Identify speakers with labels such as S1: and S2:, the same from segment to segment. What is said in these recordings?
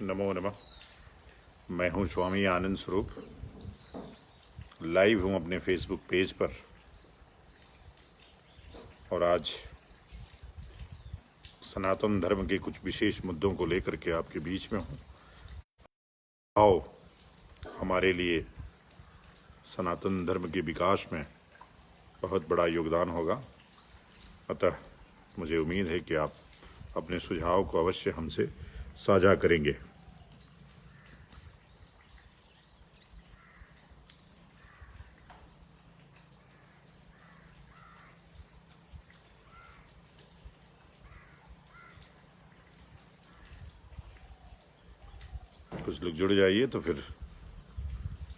S1: नमो नमः। मैं हूं स्वामी आनंद स्वरूप। लाइव हूं अपने फेसबुक पेज पर और आज सनातन धर्म के कुछ विशेष मुद्दों को लेकर के आपके बीच में हूं। आओ, हमारे लिए सनातन धर्म के विकास में बहुत बड़ा योगदान होगा। अतः मुझे उम्मीद है कि आप अपने सुझाव को अवश्य हमसे साझा करेंगे। कुछ लोग जुड़ जाइए तो फिर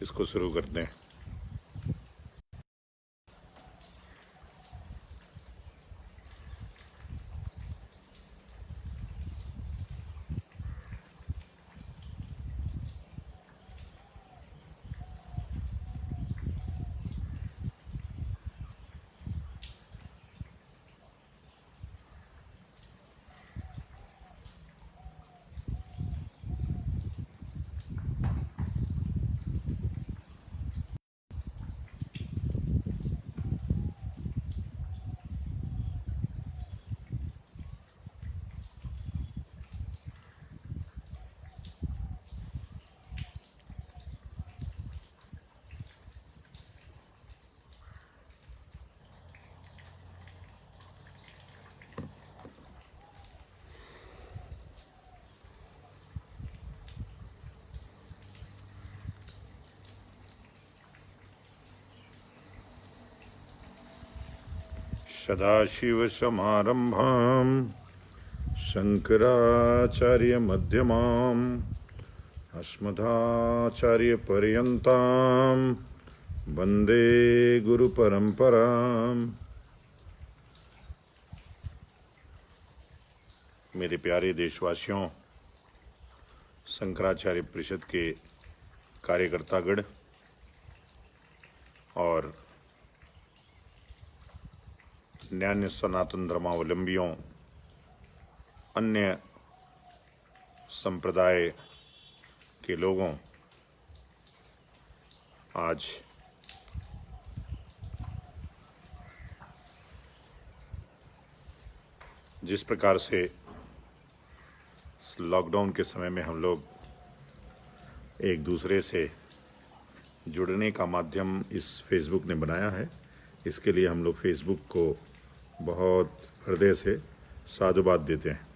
S1: इसको शुरू करते हैं। सदाशिवसमारम्भां शङ्कराचार्यमध्यमाम् अस्मदाचार्यपर्यन्तां वन्दे गुरुपरम्पराम्। मेरे प्यारे देशवासियों, शंकराचार्य परिषद के कार्यकर्तागण और अन्य सनातन धर्मावलंबियों, अन्य संप्रदाय के लोगों, आज जिस प्रकार से लॉकडाउन के समय में हम लोग एक दूसरे से जुड़ने का माध्यम इस फेसबुक ने बनाया है, इसके लिए हम लोग फेसबुक को बहुत हृदय से साधुवाद देते हैं।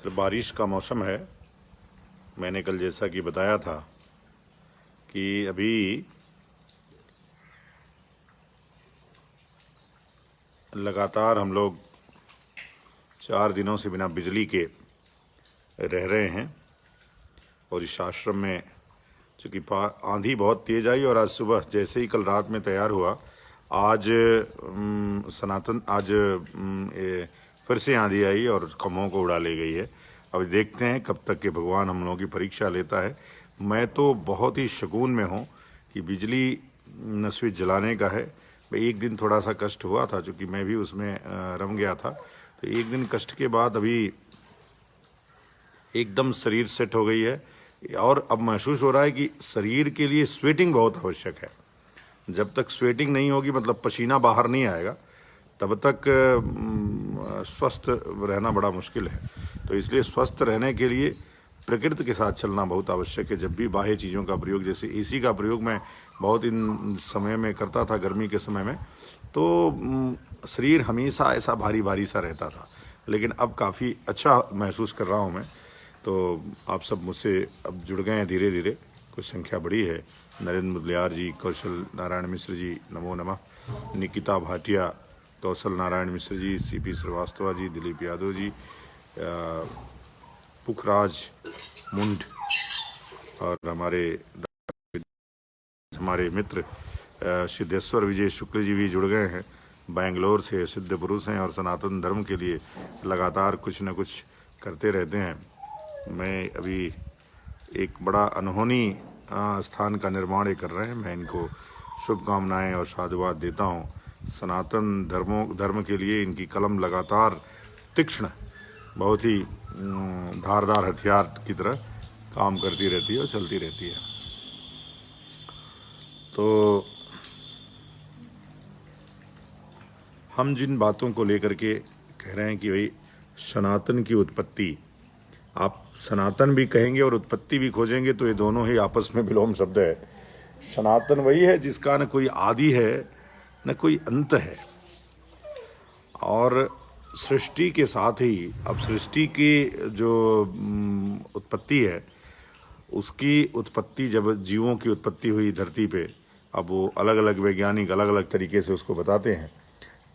S1: तो बारिश का मौसम है। मैंने कल जैसा कि बताया था कि अभी लगातार हम लोग 4 दिनों से बिना बिजली के रह रहे हैं और इस आश्रम में चूँकि आंधी बहुत तेज आई और आज सुबह जैसे ही कल रात में तैयार हुआ, आज फिर से आंधी आई और खम्भों को उड़ा ले गई है। अब देखते हैं कब तक के भगवान हम लोगों की परीक्षा लेता है। मैं तो बहुत ही सुकून में हूँ कि बिजली न स्विच जलाने का है। एक दिन थोड़ा सा कष्ट हुआ था, क्योंकि मैं भी उसमें रम गया था, तो एक दिन कष्ट के बाद अभी एकदम शरीर सेट हो गई है और अब महसूस हो रहा है कि शरीर के लिए स्वेटिंग बहुत आवश्यक है। जब तक स्वेटिंग नहीं होगी, मतलब पसीना बाहर नहीं आएगा, तब तक स्वस्थ रहना बड़ा मुश्किल है। तो इसलिए स्वस्थ रहने के लिए प्रकृति के साथ चलना बहुत आवश्यक है। जब भी बाह्य चीज़ों का प्रयोग, जैसे एसी का प्रयोग मैं बहुत इन समय में करता था, गर्मी के समय में, तो शरीर हमेशा ऐसा भारी भारी सा रहता था, लेकिन अब काफ़ी अच्छा महसूस कर रहा हूँ मैं। तो आप सब मुझसे अब जुड़ गए हैं धीरे धीरे, कुछ संख्या बड़ी है। नरेंद्र मुदलियार जी, कौशल नारायण मिश्र जी, नमो नमः। निकिता भाटिया, कौशल नारायण मिश्र जी, सीपी श्रीवास्तव जी, दिलीप यादव जी, पुखराज मुंड और हमारे मित्र सिद्धेश्वर विजय शुक्ल जी भी जुड़ गए हैं। बेंगलोर से सिद्ध पुरुष हैं और सनातन धर्म के लिए लगातार कुछ न कुछ करते रहते हैं। मैं अभी एक बड़ा अनहोनी स्थान का निर्माण ये कर रहे हैं। मैं इनको शुभकामनाएं और साधुवाद देता हूँ। सनातन धर्म के लिए इनकी कलम लगातार तीक्ष्ण, बहुत ही धारदार हथियार की तरह काम करती रहती है और चलती रहती है। तो हम जिन बातों को लेकर के कह रहे हैं कि भाई सनातन की उत्पत्ति, आप सनातन भी कहेंगे और उत्पत्ति भी खोजेंगे तो ये दोनों ही आपस में विलोम शब्द है। सनातन वही है जिसका न कोई आदि है न कोई अंत है, और सृष्टि के साथ ही अब सृष्टि की जो उत्पत्ति है, उसकी उत्पत्ति, जब जीवों की उत्पत्ति हुई धरती पे, अब वो अलग अलग वैज्ञानिक अलग अलग तरीके से उसको बताते हैं,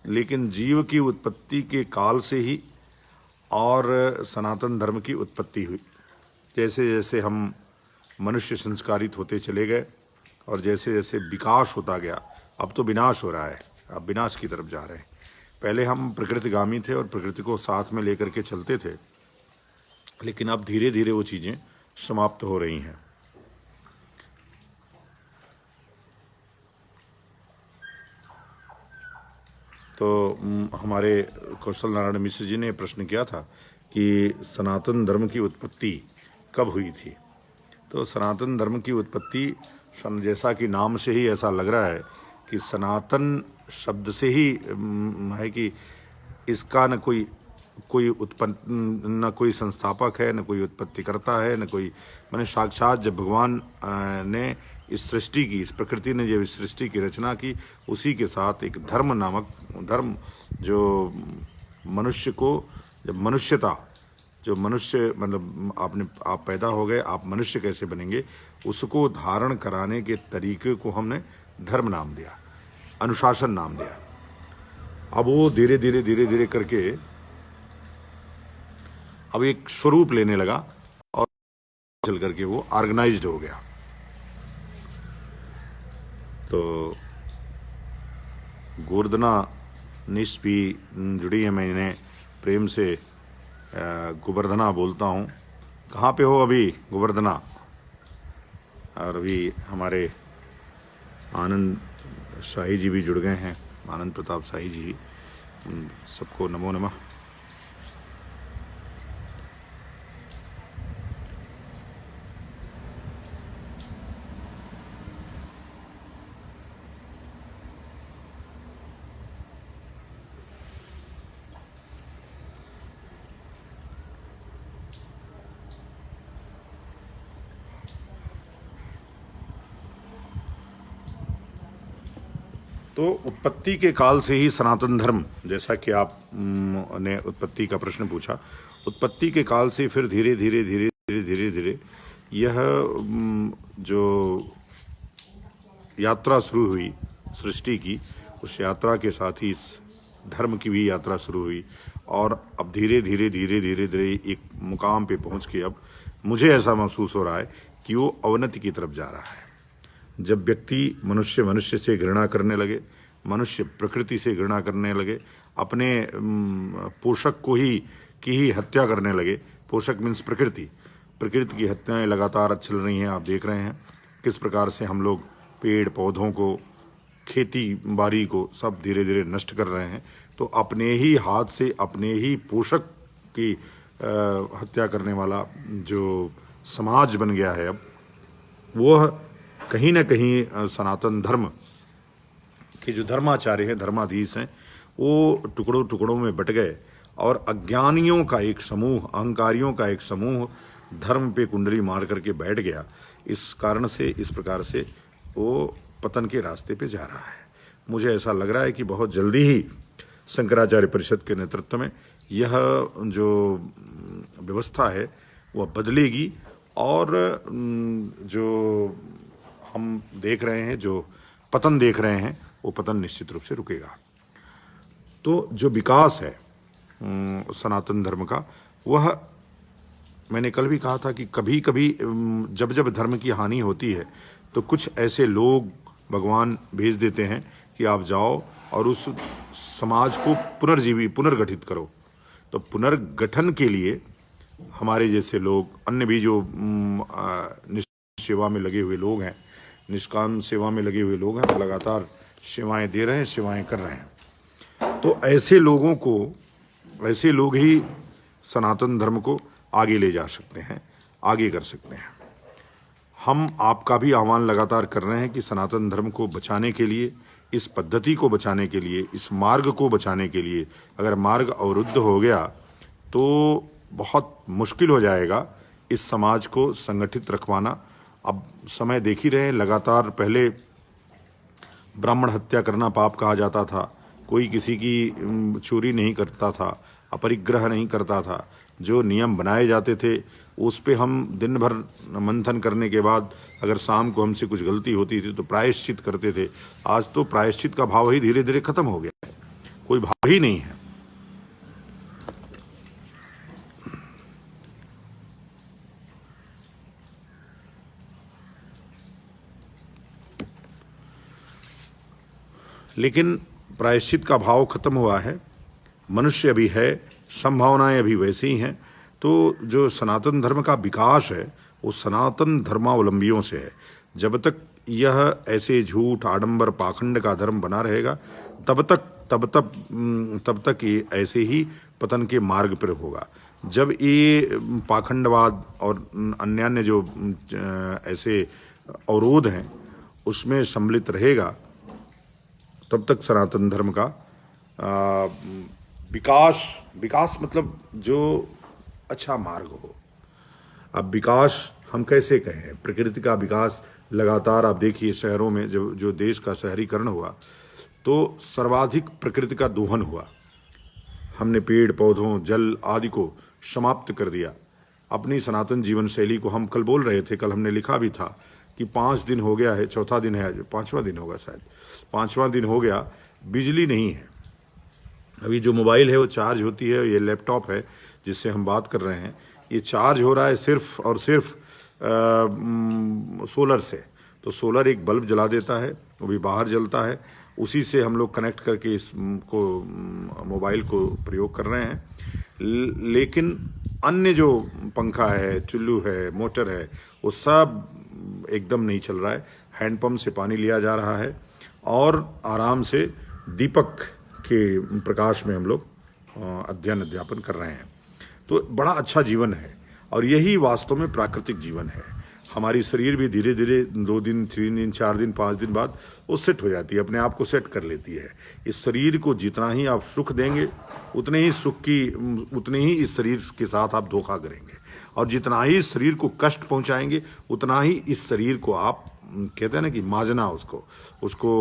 S1: लेकिन जीव की उत्पत्ति के काल से ही और सनातन धर्म की उत्पत्ति हुई। जैसे जैसे हम मनुष्य संस्कारित होते चले गए और जैसे जैसे विकास होता गया, अब तो विनाश हो रहा है, अब विनाश की तरफ जा रहे हैं। पहले हम प्रकृतिगामी थे और प्रकृति को साथ में लेकर के चलते थे, लेकिन अब धीरे धीरे वो चीज़ें समाप्त हो रही हैं। तो हमारे कौशल नारायण मिश्र जी ने प्रश्न किया था कि सनातन धर्म की उत्पत्ति कब हुई थी। तो सनातन धर्म की उत्पत्ति, जैसा कि नाम से ही ऐसा लग रहा है कि सनातन शब्द से ही है कि इसका न कोई उत्पन्न, न कोई संस्थापक है, न कोई उत्पत्ति करता है, न कोई, मैंने साक्षात जब भगवान ने इस सृष्टि की, इस प्रकृति ने जब इस सृष्टि की रचना की, उसी के साथ एक धर्म नामक धर्म, जो मनुष्य को, जब मनुष्यता, जो मनुष्य मतलब आप पैदा हो गए, आप मनुष्य कैसे बनेंगे, उसको धारण कराने के तरीके को हमने धर्म नाम दिया, अनुशासन नाम दिया। अब वो धीरे धीरे धीरे धीरे करके अब एक स्वरूप लेने लगा और चल करके वो ऑर्गेनाइज्ड हो गया। तो गोवर्धना निश भी जुड़ी है, मैं इन्हें प्रेम से गोवर्धना बोलता हूँ। कहाँ पे हो अभी गोवर्धना? और अभी हमारे आनंद शाही जी भी जुड़ गए हैं, आनंद प्रताप शाही जी, सबको नमो नमः। तो उत्पत्ति के काल से ही सनातन धर्म, जैसा कि आप ने उत्पत्ति का प्रश्न पूछा, उत्पत्ति के काल से फिर धीरे धीरे धीरे धीरे धीरे धीरे यह जो यात्रा शुरू हुई सृष्टि की, उस यात्रा के साथ ही इस धर्म की भी यात्रा शुरू हुई, और अब धीरे धीरे धीरे धीरे धीरे एक मुकाम पे पहुंच के अब मुझे ऐसा महसूस हो रहा है कि वो अवनति की तरफ जा रहा है। जब व्यक्ति मनुष्य से घृणा करने लगे, मनुष्य प्रकृति से घृणा करने लगे, अपने पोषक की ही हत्या करने लगे। पोषक मीन्स प्रकृति की हत्याएं लगातार चल रही हैं। आप देख रहे हैं किस प्रकार से हम लोग पेड़ पौधों को, खेती बाड़ी को सब धीरे धीरे नष्ट कर रहे हैं। तो अपने ही हाथ से अपने ही पोषक की हत्या करने वाला जो समाज बन गया है, अब वह कहीं ना कहीं सनातन धर्म के जो धर्माचार्य हैं, धर्माधीश हैं, वो टुकड़ों टुकड़ों में बट गए और अज्ञानियों का एक समूह, अहंकारियों का एक समूह धर्म पे कुंडली मार करके बैठ गया। इस कारण से, इस प्रकार से वो पतन के रास्ते पे जा रहा है। मुझे ऐसा लग रहा है कि बहुत जल्दी ही शंकराचार्य परिषद के नेतृत्व में यह जो व्यवस्था है वह बदलेगी, और जो हम देख रहे हैं, जो पतन देख रहे हैं, वो पतन निश्चित रूप से रुकेगा। तो जो विकास है सनातन धर्म का, वह मैंने कल भी कहा था कि कभी कभी जब जब धर्म की हानि होती है तो कुछ ऐसे लोग भगवान भेज देते हैं कि आप जाओ और उस समाज को पुनर्गठित करो। तो पुनर्गठन के लिए हमारे जैसे लोग, अन्य भी जो निष्काम सेवा में लगे हुए लोग हैं, निष्काम सेवा में लगे हुए लोग हैं, वो लगातार सेवाएं दे रहे हैं, सेवाएं कर रहे हैं। तो ऐसे लोगों को, ऐसे लोग ही सनातन धर्म को आगे ले जा सकते हैं, आगे कर सकते हैं। हम आपका भी आह्वान लगातार कर रहे हैं कि सनातन धर्म को बचाने के लिए, इस पद्धति को बचाने के लिए, इस मार्ग को बचाने के लिए, अगर मार्ग अवरुद्ध हो गया तो बहुत मुश्किल हो जाएगा इस समाज को संगठित रखवाना। अब समय देख ही रहे हैं, लगातार पहले ब्राह्मण हत्या करना पाप कहा जाता था, कोई किसी की चोरी नहीं करता था, अपरिग्रह नहीं करता था। जो नियम बनाए जाते थे उस पे हम दिन भर मंथन करने के बाद अगर शाम को हमसे कुछ गलती होती थी तो प्रायश्चित करते थे। आज तो प्रायश्चित का भाव ही धीरे धीरे खत्म हो गया है, कोई भाव ही नहीं है। लेकिन प्रायश्चित का भाव खत्म हुआ है, मनुष्य अभी है, संभावनाएं अभी वैसी ही हैं। तो जो सनातन धर्म का विकास है वो सनातन धर्मावलंबियों से है। जब तक यह ऐसे झूठ, आडंबर, पाखंड का धर्म बना रहेगा तब तक ये ऐसे ही पतन के मार्ग पर होगा। जब ये पाखंडवाद और अन्य जो ऐसे अवरोध हैं उसमें सम्मिलित रहेगा तब तक सनातन धर्म का विकास मतलब जो अच्छा मार्ग हो। अब विकास हम कैसे कहें? प्रकृति का विकास लगातार आप देखिए, शहरों में जो देश का शहरीकरण हुआ तो सर्वाधिक प्रकृति का दोहन हुआ। हमने पेड़ पौधों, जल आदि को समाप्त कर दिया। अपनी सनातन जीवन शैली को हम कल बोल रहे थे, कल हमने लिखा भी था कि 5 दिन हो गया है, चौथा दिन है, 5वां दिन होगा शायद, 5वां दिन हो गया, बिजली नहीं है। अभी जो मोबाइल है वो चार्ज होती है, ये लैपटॉप है जिससे हम बात कर रहे हैं, ये चार्ज हो रहा है सिर्फ और सिर्फ सोलर से। तो सोलर एक बल्ब जला देता है, वो भी बाहर जलता है, उसी से हम लोग कनेक्ट करके इसको मोबाइल को प्रयोग कर रहे हैं। लेकिन अन्य जो पंखा है, चुल्लू है, मोटर है, वो सब एकदम नहीं चल रहा है। हैंडपंप से पानी लिया जा रहा है और आराम से दीपक के प्रकाश में हम लोग अध्ययन अध्यापन कर रहे हैं। तो बड़ा अच्छा जीवन है और यही वास्तव में प्राकृतिक जीवन है। हमारी शरीर भी धीरे धीरे 2 दिन, 3 दिन, 4 दिन, 5 दिन बाद वो सेट हो जाती है, अपने आप को सेट कर लेती है। इस शरीर को जितना ही आप सुख देंगे उतने ही इस शरीर के साथ आप धोखा करेंगे, और जितना ही इस शरीर को कष्ट पहुंचाएंगे उतना ही इस शरीर को आप, कहते हैं ना कि माजना, उसको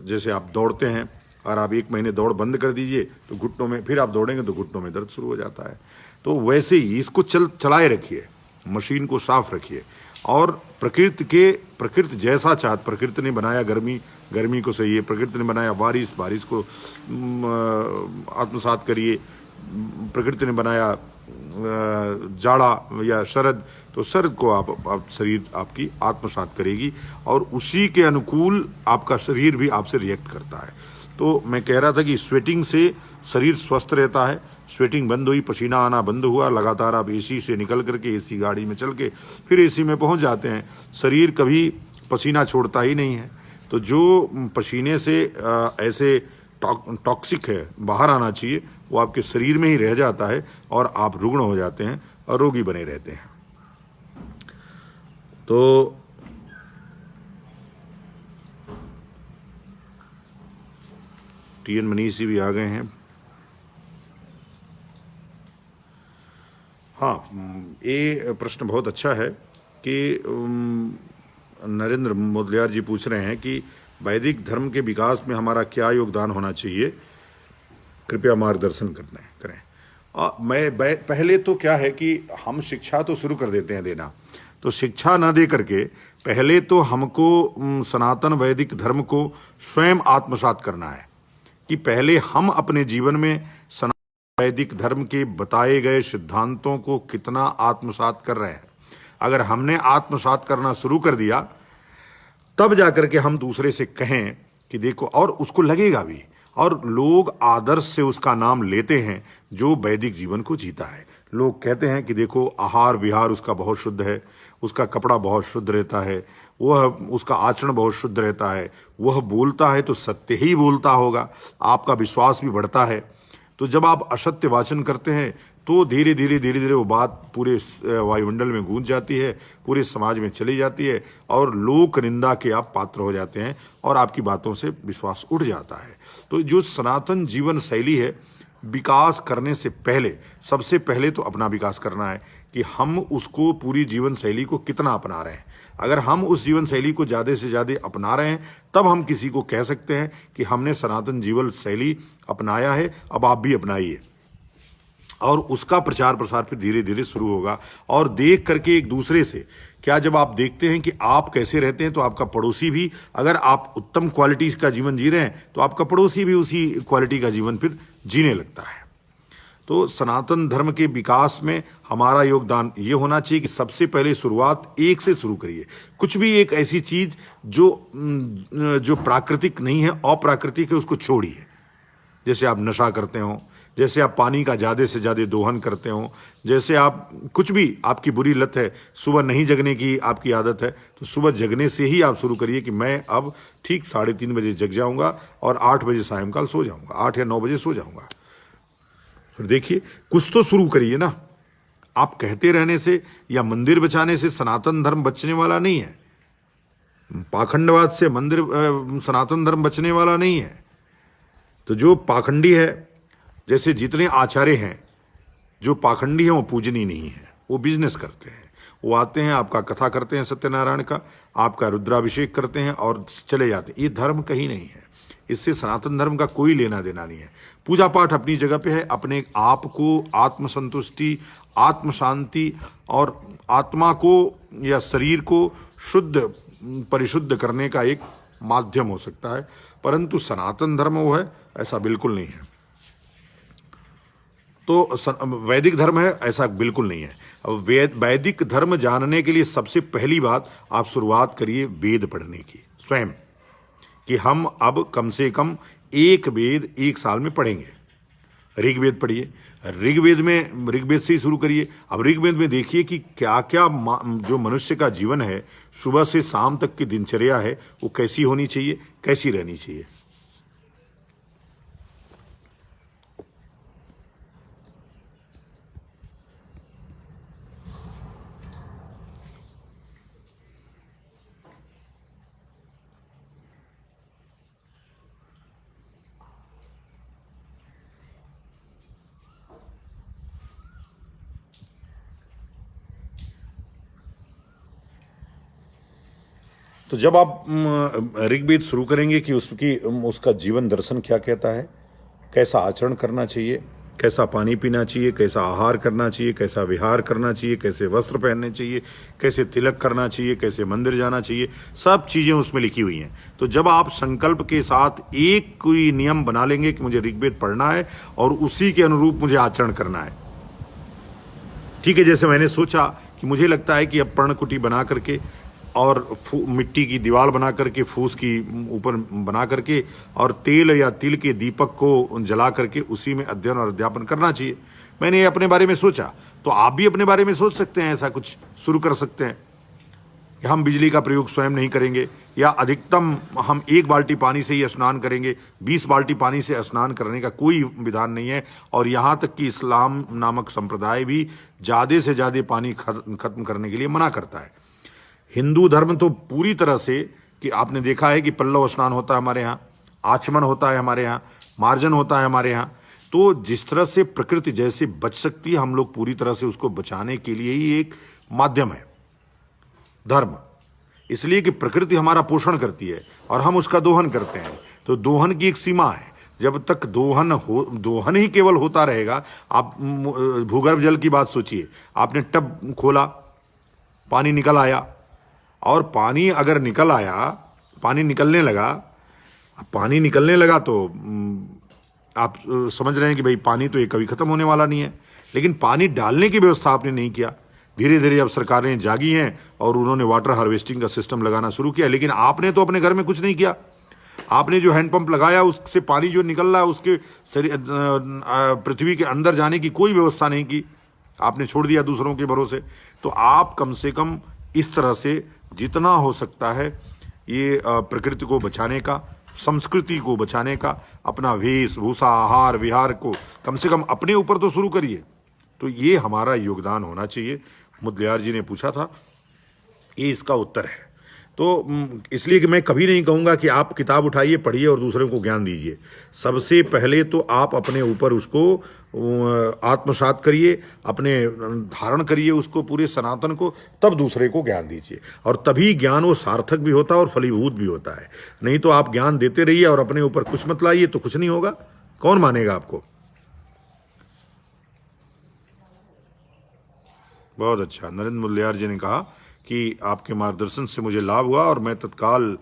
S1: जैसे आप दौड़ते हैं और आप 1 महीने दौड़ बंद कर दीजिए तो घुटनों में, फिर आप दौड़ेंगे तो घुटनों में दर्द शुरू हो जाता है। तो वैसे ही इसको चलाए रखिए, मशीन को साफ रखिए और प्रकृति जैसा प्रकृति ने बनाया गर्मी को सही है, प्रकृति ने बनाया बारिश को आत्मसात करिए, प्रकृति ने बनाया जाड़ा या शरद, तो शरद को आप शरीर आपकी आत्मसात करेगी और उसी के अनुकूल आपका शरीर भी आपसे रिएक्ट करता है। तो मैं कह रहा था कि स्वेटिंग से शरीर स्वस्थ रहता है। स्वेटिंग बंद हुई, पसीना आना बंद हुआ, लगातार आप एसी से निकल करके एसी गाड़ी में चल के फिर एसी में पहुंच जाते हैं, शरीर कभी पसीना छोड़ता ही नहीं है। तो जो पसीने से ऐसे टॉक्सिक है बाहर आना चाहिए, वो आपके शरीर में ही रह जाता है और आप रुग्ण हो जाते हैं और रोगी बने रहते हैं। तो टीएन मनीष जी भी आ गए हैं। हाँ, ये प्रश्न बहुत अच्छा है कि नरेंद्र मोदलियार जी पूछ रहे हैं कि वैदिक धर्म के विकास में हमारा क्या योगदान होना चाहिए, कृपया मार्गदर्शन करें। पहले तो क्या है कि हम शिक्षा तो शुरू कर देते हैं देना, तो शिक्षा न दे करके पहले तो हमको सनातन वैदिक धर्म को स्वयं आत्मसात करना है कि पहले हम अपने जीवन में सनातन वैदिक धर्म के बताए गए सिद्धांतों को कितना आत्मसात कर रहे हैं। अगर हमने आत्मसात करना शुरू कर दिया तब जाकर के हम दूसरे से कहें कि देखो, और उसको लगेगा भी। और लोग आदर्श से उसका नाम लेते हैं जो वैदिक जीवन को जीता है। लोग कहते हैं कि देखो आहार विहार उसका बहुत शुद्ध है, उसका कपड़ा बहुत शुद्ध रहता है, वह उसका आचरण बहुत शुद्ध रहता है, वह बोलता है तो सत्य ही बोलता होगा, आपका विश्वास भी बढ़ता है। तो जब आप असत्य वाचन करते हैं तो धीरे धीरे वो बात पूरे वायुमंडल में गूंज जाती है, पूरे समाज में चली जाती है और लोक निंदा के आप पात्र हो जाते हैं और आपकी बातों से विश्वास उठ जाता है। तो जो सनातन जीवन शैली है, विकास करने से पहले सबसे पहले तो अपना विकास करना है कि हम उसको पूरी जीवन शैली को कितना अपना रहे हैं। अगर हम उस जीवन शैली को ज़्यादा से ज़्यादा अपना रहे हैं तब हम किसी को कह सकते हैं कि हमने सनातन जीवन शैली अपनाया है, अब आप भी अपनाइए। और उसका प्रचार प्रसार फिर धीरे धीरे शुरू होगा। और देख करके एक दूसरे से, क्या जब आप देखते हैं कि आप कैसे रहते हैं तो आपका पड़ोसी भी, अगर आप उत्तम क्वालिटी का जीवन जी रहे हैं तो आपका पड़ोसी भी उसी क्वालिटी का जीवन फिर जीने लगता है। तो सनातन धर्म के विकास में हमारा योगदान ये होना चाहिए कि सबसे पहले शुरुआत एक से शुरू करिए। कुछ भी एक ऐसी चीज जो प्राकृतिक नहीं है, अप्राकृतिक है, उसको छोड़िए। जैसे आप नशा करते हो, जैसे आप पानी का ज़्यादा से ज़्यादा दोहन करते हो, जैसे आप कुछ भी आपकी बुरी लत है, सुबह नहीं जगने की आपकी आदत है, तो सुबह जगने से ही आप शुरू करिए कि मैं अब ठीक 3:30 बजे जग जाऊंगा और 8 बजे सायंकाल सो जाऊंगा, 8 या 9 बजे सो जाऊंगा। फिर देखिए कुछ तो शुरू करिए ना। आप कहते रहने से या मंदिर बचाने से सनातन धर्म बचने वाला नहीं है। पाखंडवाद से सनातन धर्म बचने वाला नहीं है। तो जो पाखंडी है, जैसे जितने आचार्य हैं जो पाखंडी हैं वो पूजनीय नहीं है, वो बिजनेस करते हैं। वो आते हैं, आपका कथा करते हैं सत्यनारायण का, आपका रुद्राभिषेक करते हैं और चले जाते हैं। ये धर्म कहीं नहीं है, इससे सनातन धर्म का कोई लेना देना नहीं है। पूजा पाठ अपनी जगह पे है, अपने आप को आत्मसंतुष्टि, आत्म शांति और आत्मा को या शरीर को शुद्ध परिशुद्ध करने का एक माध्यम हो सकता है, परंतु सनातन धर्म वो है ऐसा बिल्कुल नहीं है। तो वैदिक धर्म है ऐसा बिल्कुल नहीं है। अब वैदिक धर्म जानने के लिए सबसे पहली बात आप शुरुआत करिए वेद पढ़ने की स्वयं, कि हम अब कम से कम एक वेद एक साल में पढ़ेंगे। ऋग्वेद पढ़िए, ऋग्वेद से ही शुरू करिए। अब ऋग्वेद में देखिए कि क्या क्या जो मनुष्य का जीवन है, सुबह से शाम तक की दिनचर्या है, वो कैसी होनी चाहिए, कैसी रहनी चाहिए। तो जब आप ऋग्वेद शुरू करेंगे कि उसका जीवन दर्शन क्या कहता है, कैसा आचरण करना चाहिए, कैसा पानी पीना चाहिए, कैसा आहार करना चाहिए, कैसा विहार करना चाहिए, कैसे वस्त्र पहनने चाहिए, कैसे तिलक करना चाहिए, कैसे मंदिर जाना चाहिए, सब चीज़ें उसमें लिखी हुई हैं। तो जब आप संकल्प के साथ एक कोई नियम बना लेंगे कि मुझे ऋग्वेद पढ़ना है और उसी के अनुरूप मुझे आचरण करना है, ठीक है। जैसे मैंने सोचा कि मुझे लगता है कि अब पर्णकुटी बना करके और मिट्टी की दीवार बना करके, फूस की ऊपर बना करके और तेल या तिल के दीपक को जला करके उसी में अध्ययन और अध्यापन करना चाहिए। मैंने अपने बारे में सोचा, तो आप भी अपने बारे में सोच सकते हैं, ऐसा कुछ शुरू कर सकते हैं कि हम बिजली का प्रयोग स्वयं नहीं करेंगे, या अधिकतम हम 1 बाल्टी पानी से ही स्नान करेंगे। 20 बाल्टी पानी से स्नान करने का कोई विधान नहीं है। और यहाँ तक कि इस्लाम नामक संप्रदाय भी ज़्यादा से ज़्यादा पानी खत्म करने के लिए मना करता है। हिंदू धर्म तो पूरी तरह से, कि आपने देखा है कि पल्लव स्नान होता है हमारे यहाँ, आचमन होता है हमारे यहाँ, मार्जन होता है हमारे यहाँ। तो जिस तरह से प्रकृति जैसे बच सकती है, हम लोग पूरी तरह से उसको बचाने के लिए ही एक माध्यम है धर्म। इसलिए कि प्रकृति हमारा पोषण करती है और हम उसका दोहन करते हैं। तो दोहन की एक सीमा है। जब तक दोहन ही केवल होता रहेगा। आप भूगर्भ जल की बात सोचिए, आपने टब खोला, पानी निकल आया, और पानी अगर निकल आया, पानी निकलने लगा तो आप समझ रहे हैं कि भाई पानी तो ये कभी खत्म होने वाला नहीं है। लेकिन पानी डालने की व्यवस्था आपने नहीं किया। धीरे धीरे अब सरकारें जागी हैं और उन्होंने वाटर हार्वेस्टिंग का सिस्टम लगाना शुरू किया, लेकिन आपने तो अपने घर में कुछ नहीं किया। आपने जो हैंडपंप लगाया उससे पानी जो निकल रहा है उसके पृथ्वी के अंदर जाने की कोई व्यवस्था नहीं की, आपने छोड़ दिया दूसरों के भरोसे। तो आप कम से कम इस तरह से जितना हो सकता है ये प्रकृति को बचाने का, संस्कृति को बचाने का, अपना वेशभूषा आहार विहार को कम से कम अपने ऊपर तो शुरू करिए। तो ये हमारा योगदान होना चाहिए। मुदलियार जी ने पूछा था, ये इसका उत्तर है। तो इसलिए कि मैं कभी नहीं कहूँगा कि आप किताब उठाइए पढ़िए और दूसरों को ज्ञान दीजिए। सबसे पहले तो आप अपने ऊपर उसको आत्मसात करिए, अपने धारण करिए उसको पूरे सनातन को, तब दूसरे को ज्ञान दीजिए। और तभी ज्ञान वो सार्थक भी होता है और फलीभूत भी होता है। नहीं तो आप ज्ञान देते रहिए और अपने ऊपर कुछ मत लाइए तो कुछ नहीं होगा, कौन मानेगा आपको। बहुत अच्छा। नरेंद्र मुदलियार जी ने कहा कि आपके मार्गदर्शन से मुझे लाभ हुआ और मैं तत्काल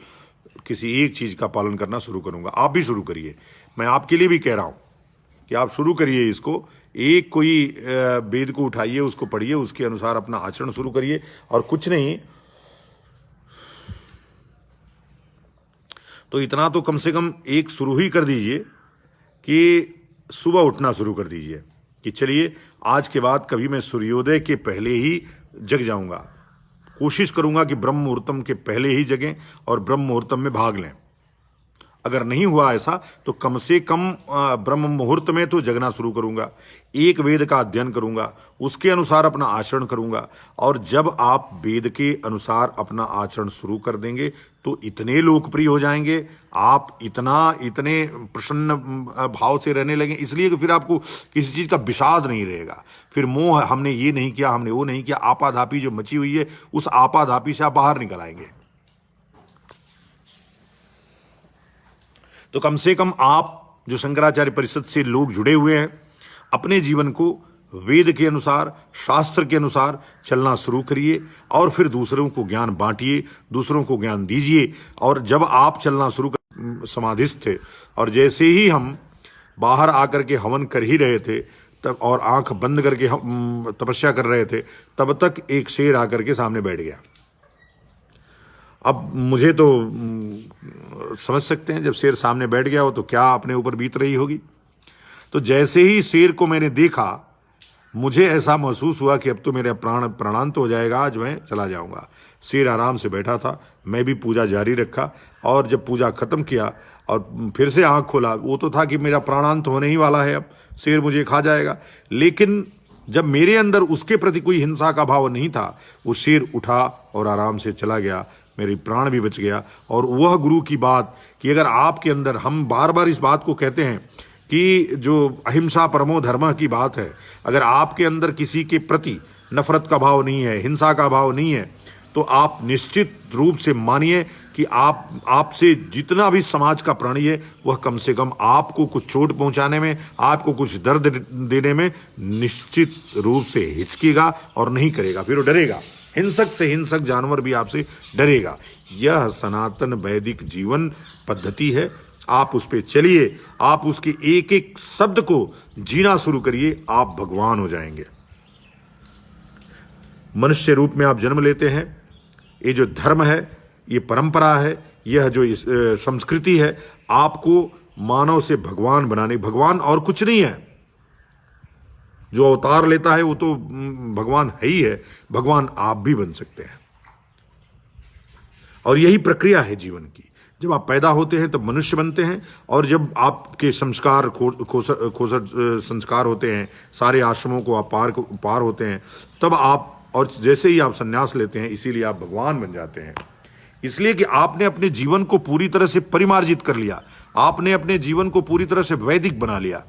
S1: किसी एक चीज़ का पालन करना शुरू करूंगा। आप भी शुरू करिए, मैं आपके लिए भी कह रहा हूं कि आप शुरू करिए इसको। एक कोई वेद को उठाइए, उसको पढ़िए, उसके अनुसार अपना आचरण शुरू करिए। और कुछ नहीं तो इतना तो कम से कम एक शुरू ही कर दीजिए कि सुबह उठना शुरू कर दीजिए कि चलिए आज के बाद कभी मैं सूर्योदय के पहले ही जग जाऊंगा। कोशिश करूंगा कि ब्रह्म मुहूर्तम के पहले ही जगें और ब्रह्म मुहूर्तम में भाग लें। अगर नहीं हुआ ऐसा तो कम से कम ब्रह्म मुहूर्त में तो जगना शुरू करूंगा, एक वेद का अध्ययन करूंगा, उसके अनुसार अपना आचरण करूंगा। और जब आप वेद के अनुसार अपना आचरण शुरू कर देंगे तो इतने लोकप्रिय हो जाएंगे, आप इतने प्रसन्न भाव से रहने लगें, इसलिए कि फिर आपको किसी चीज़ का विषाद नहीं रहेगा। फिर मोह, हमने ये नहीं किया, हमने वो नहीं किया, आपाधापी जो मची हुई है, उस आपाधापी से आप बाहर निकल आएंगे। तो कम से कम आप जो शंकराचार्य परिषद से लोग जुड़े हुए हैं, अपने जीवन को वेद के अनुसार, शास्त्र के अनुसार चलना शुरू करिए और फिर दूसरों को ज्ञान बांटिए, दूसरों को ज्ञान दीजिए। और जब आप चलना शुरू कर, समाधिस्थ थे और जैसे ही हम बाहर आकर के हवन कर ही रहे थे तब और आंख बंद करके हम तपस्या कर रहे थे, तब तक एक शेर आकर के सामने बैठ गया। अब मुझे तो समझ सकते हैं जब शेर सामने बैठ गया हो तो क्या अपने ऊपर बीत रही होगी। तो जैसे ही शेर को मैंने देखा, मुझे ऐसा महसूस हुआ कि अब तो मेरा प्राणांत हो जाएगा, आज मैं चला जाऊंगा। शेर आराम से बैठा था, मैं भी पूजा जारी रखा और जब पूजा खत्म किया और फिर से आंख खोला, वो तो था कि मेरा प्राणांत होने ही वाला है, अब शेर मुझे खा जाएगा। लेकिन जब मेरे अंदर उसके प्रति कोई हिंसा का भाव नहीं था, वो शेर उठा और आराम से चला गया, मेरी प्राण भी बच गया। और वह गुरु की बात कि अगर आपके अंदर, हम बार बार इस बात को कहते हैं कि जो अहिंसा परमो धर्म की बात है, अगर आपके अंदर किसी के प्रति नफरत का भाव नहीं है, हिंसा का भाव नहीं है, तो आप निश्चित रूप से मानिए कि आपसे जितना भी समाज का प्राणी है वह कम से कम आपको कुछ चोट पहुंचाने में, आपको कुछ दर्द देने में निश्चित रूप से हिचकेगा और नहीं करेगा, फिर वो डरेगा। हिंसक से हिंसक जानवर भी आपसे डरेगा। यह सनातन वैदिक जीवन पद्धति है, आप उस पर चलिए, आप उसके एक एक शब्द को जीना शुरू करिए, आप भगवान हो जाएंगे। मनुष्य रूप में आप जन्म लेते हैं, ये जो धर्म है, ये परंपरा है, यह जो संस्कृति है, आपको मानव से भगवान बनाने, भगवान और कुछ नहीं है। जो अवतार लेता है वो तो भगवान है ही है, भगवान आप भी बन सकते हैं। और यही प्रक्रिया है जीवन की। जब आप पैदा होते हैं तब मनुष्य बनते हैं, और जब आपके संस्कार खोसट संस्कार होते हैं, सारे आश्रमों को आप पार होते हैं, तब आप, और जैसे ही आप संन्यास लेते हैं, इसीलिए आप भगवान बन जाते हैं। इसलिए कि आपने अपने जीवन को पूरी तरह से परिमार्जित कर लिया, आपने अपने जीवन को पूरी तरह से वैदिक बना लिया।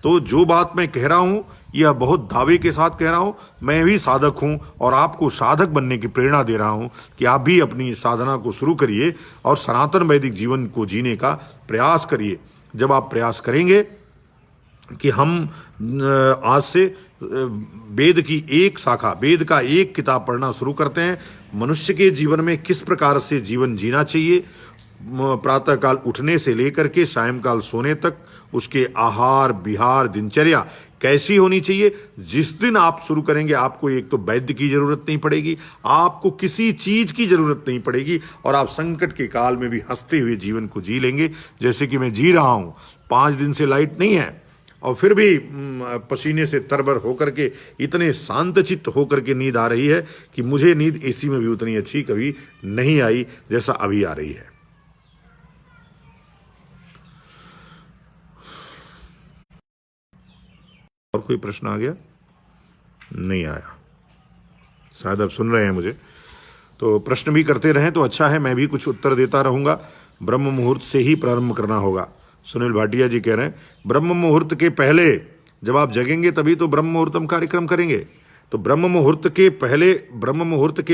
S1: तो जो बात मैं कह रहा हूं, यह बहुत दावे के साथ कह रहा हूं, मैं भी साधक हूं और आपको साधक बनने की प्रेरणा दे रहा हूं कि आप भी अपनी साधना को शुरू करिए और सनातन वैदिक जीवन को जीने का प्रयास करिए। जब आप प्रयास करेंगे कि हम आज से वेद की एक शाखा, वेद का एक किताब पढ़ना शुरू करते हैं, मनुष्य के जीवन में किस प्रकार से जीवन जीना चाहिए, प्रातःकाल उठने से लेकर के सायंकाल सोने तक उसके आहार विहार दिनचर्या कैसी होनी चाहिए? जिस दिन आप शुरू करेंगे आपको एक तो वैद्य की जरूरत नहीं पड़ेगी, आपको किसी चीज की जरूरत नहीं पड़ेगी, और आप संकट के काल में भी हंसते हुए जीवन को जी लेंगे, जैसे कि मैं जी रहा हूं। 5 दिन से लाइट नहीं है और फिर भी पसीने से तरबर होकर के इतने शांतचित्त होकर के नींद आ रही है कि मुझे नींद एसी में भी उतनी अच्छी कभी नहीं आई जैसा अभी आ रही है। और कोई प्रश्न आ गया? नहीं आया, शायद आप सुन रहे हैं मुझे, तो प्रश्न भी करते रहें तो अच्छा है, मैं भी कुछ उत्तर देता रहूंगा। ब्रह्म मुहूर्त से ही प्रारंभ करना होगा। सुनील भाटिया जी कह रहे हैं ब्रह्म मुहूर्त के पहले जब आप जगेंगे तभी तो ब्रह्म मुहूर्तम कार्यक्रम करेंगे। तो ब्रह्म मुहूर्त के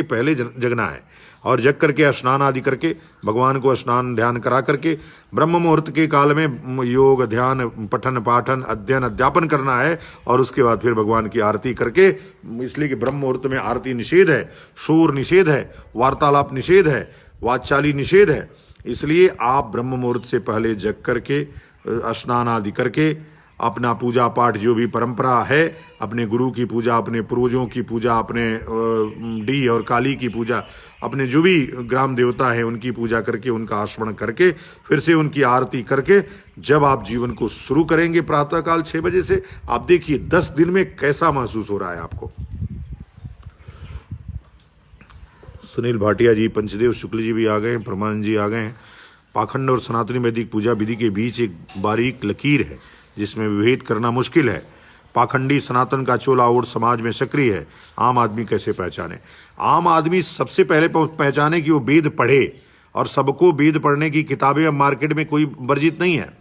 S1: पहले जगना है, और जग करके स्नान आदि करके भगवान को स्नान ध्यान करा करके ब्रह्म मुहूर्त के काल में योग ध्यान पठन पाठन अध्ययन अध्यापन करना है, और उसके बाद फिर भगवान की आरती करके, इसलिए कि ब्रह्म मुहूर्त में आरती निषेध है, शोर निषेध है, वार्तालाप निषेध है, वाचाली निषेध है। इसलिए आप ब्रह्म मुहूर्त से पहले जग करके स्नान आदि करके अपना पूजा पाठ जो भी परंपरा है, अपने गुरु की पूजा, अपने पूर्वजों की पूजा, अपने डी और काली की पूजा, अपने जो भी ग्राम देवता है उनकी पूजा करके, उनका स्मरण करके, फिर से उनकी आरती करके जब आप जीवन को शुरू करेंगे प्रातःकाल 6 बजे से, आप देखिए 10 दिन में कैसा महसूस हो रहा है आपको। सुनील भाटिया जी, पंचदेव शुक्ल जी भी आ गए हैं, परमानंद जी आ गए हैं। पाखंड और सनातनी वैदिक पूजा विधि के बीच एक बारीक लकीर है जिसमें विभेद करना मुश्किल है। पाखंडी सनातन का चोला ओढ़ समाज में सक्रिय है, आम आदमी कैसे पहचाने? आम आदमी सबसे पहले पहचाने कि वो वेद पढ़े, और सबको वेद पढ़ने की किताबें अब मार्केट में कोई वर्जित नहीं है।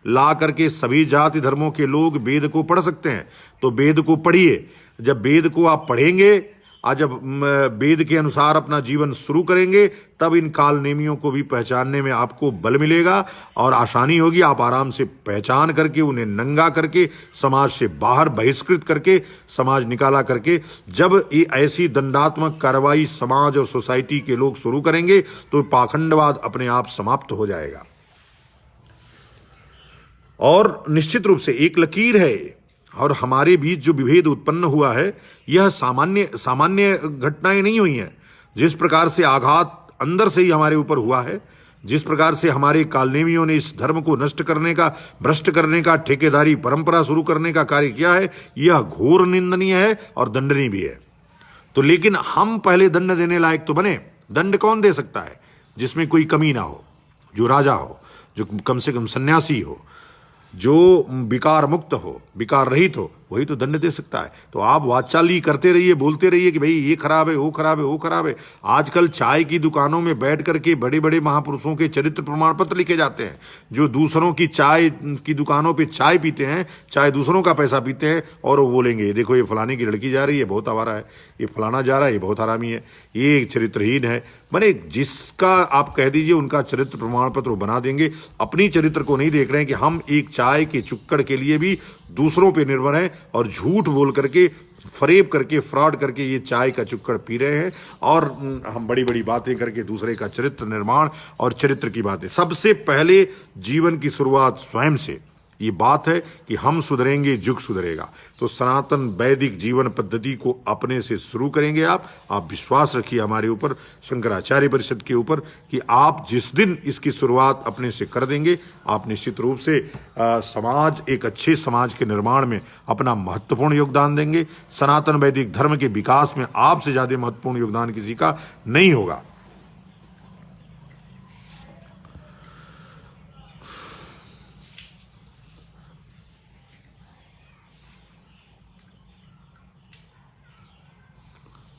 S1: ला करके सभी जाति धर्मों के लोग वेद को पढ़ सकते हैं, तो वेद को पढ़िए। जब वेद को आप पढ़ेंगे और जब वेद के अनुसार अपना जीवन शुरू करेंगे, तब इन काल नेमियों को भी पहचानने में आपको बल मिलेगा और आसानी होगी। आप आराम से पहचान करके, उन्हें नंगा करके, समाज से बाहर बहिष्कृत करके, समाज निकाला करके, जब ये ऐसी दंडात्मक कार्रवाई समाज और सोसाइटी के लोग शुरू करेंगे तो पाखंडवाद अपने आप समाप्त हो जाएगा। और निश्चित रूप से एक लकीर है, और हमारे बीच जो विभेद उत्पन्न हुआ है यह सामान्य घटनाएं नहीं हुई हैं। जिस प्रकार से आघात अंदर से ही हमारे ऊपर हुआ है, जिस प्रकार से हमारे कालनेमियों ने इस धर्म को नष्ट करने का, भ्रष्ट करने का, ठेकेदारी परंपरा शुरू करने का कार्य किया है, यह घोर निंदनीय है और दंडनीय भी है। तो लेकिन हम पहले दंड देने लायक तो बने। दंड कौन दे सकता है? जिसमें कोई कमी ना हो, जो राजा हो, जो कम से कम सन्यासी हो, जो विकार मुक्त हो, विकार रहित हो, वही तो दंड दे सकता है। तो आप वाचाली करते रहिए, बोलते रहिए कि भाई ये खराब है, वो खराब है, वो खराब है। आजकल चाय की दुकानों में बैठ करके बड़े बड़े महापुरुषों के चरित्र प्रमाण पत्र लिखे जाते हैं। जो दूसरों की चाय की दुकानों पे चाय पीते हैं, चाय दूसरों का पैसा पीते हैं, और वो बोलेंगे देखो ये फलाने की लड़की जा रही है, बहुत आवारा है, ये फलाना जा रहा है, ये बहुत हरामी है, ये चरित्रहीन है। माने जिसका आप कह दीजिए उनका चरित्र प्रमाण पत्र बना देंगे। अपनी चरित्र को नहीं देख रहे हैं कि हम एक चाय के चुक्कड़ के लिए भी दूसरों पे निर्भर हैं, और झूठ बोल करके, फरेब करके, फ्रॉड करके ये चाय का चुक्कड़ पी रहे हैं, और हम बड़ी बड़ी बातें करके दूसरे का चरित्र निर्माण और चरित्र की बातें। सबसे पहले जीवन की शुरुआत स्वयं से। ये बात है कि हम सुधरेंगे, युग सुधरेगा। तो सनातन वैदिक जीवन पद्धति को अपने से शुरू करेंगे। आप विश्वास रखिए हमारे ऊपर, शंकराचार्य परिषद के ऊपर, कि आप जिस दिन इसकी शुरुआत अपने से कर देंगे, आप निश्चित रूप से समाज, एक अच्छे समाज के निर्माण में अपना महत्वपूर्ण योगदान देंगे। सनातन वैदिक धर्म के विकास में आपसे ज्यादा महत्वपूर्ण योगदान किसी का नहीं होगा।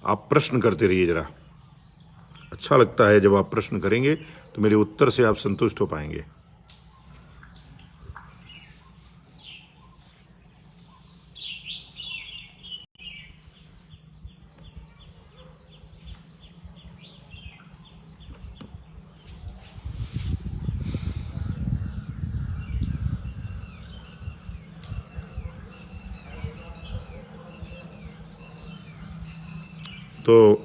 S1: आप प्रश्न करते रहिए जरा, अच्छा लगता है जब आप प्रश्न करेंगे तो मेरे उत्तर से आप संतुष्ट हो पाएंगे। तो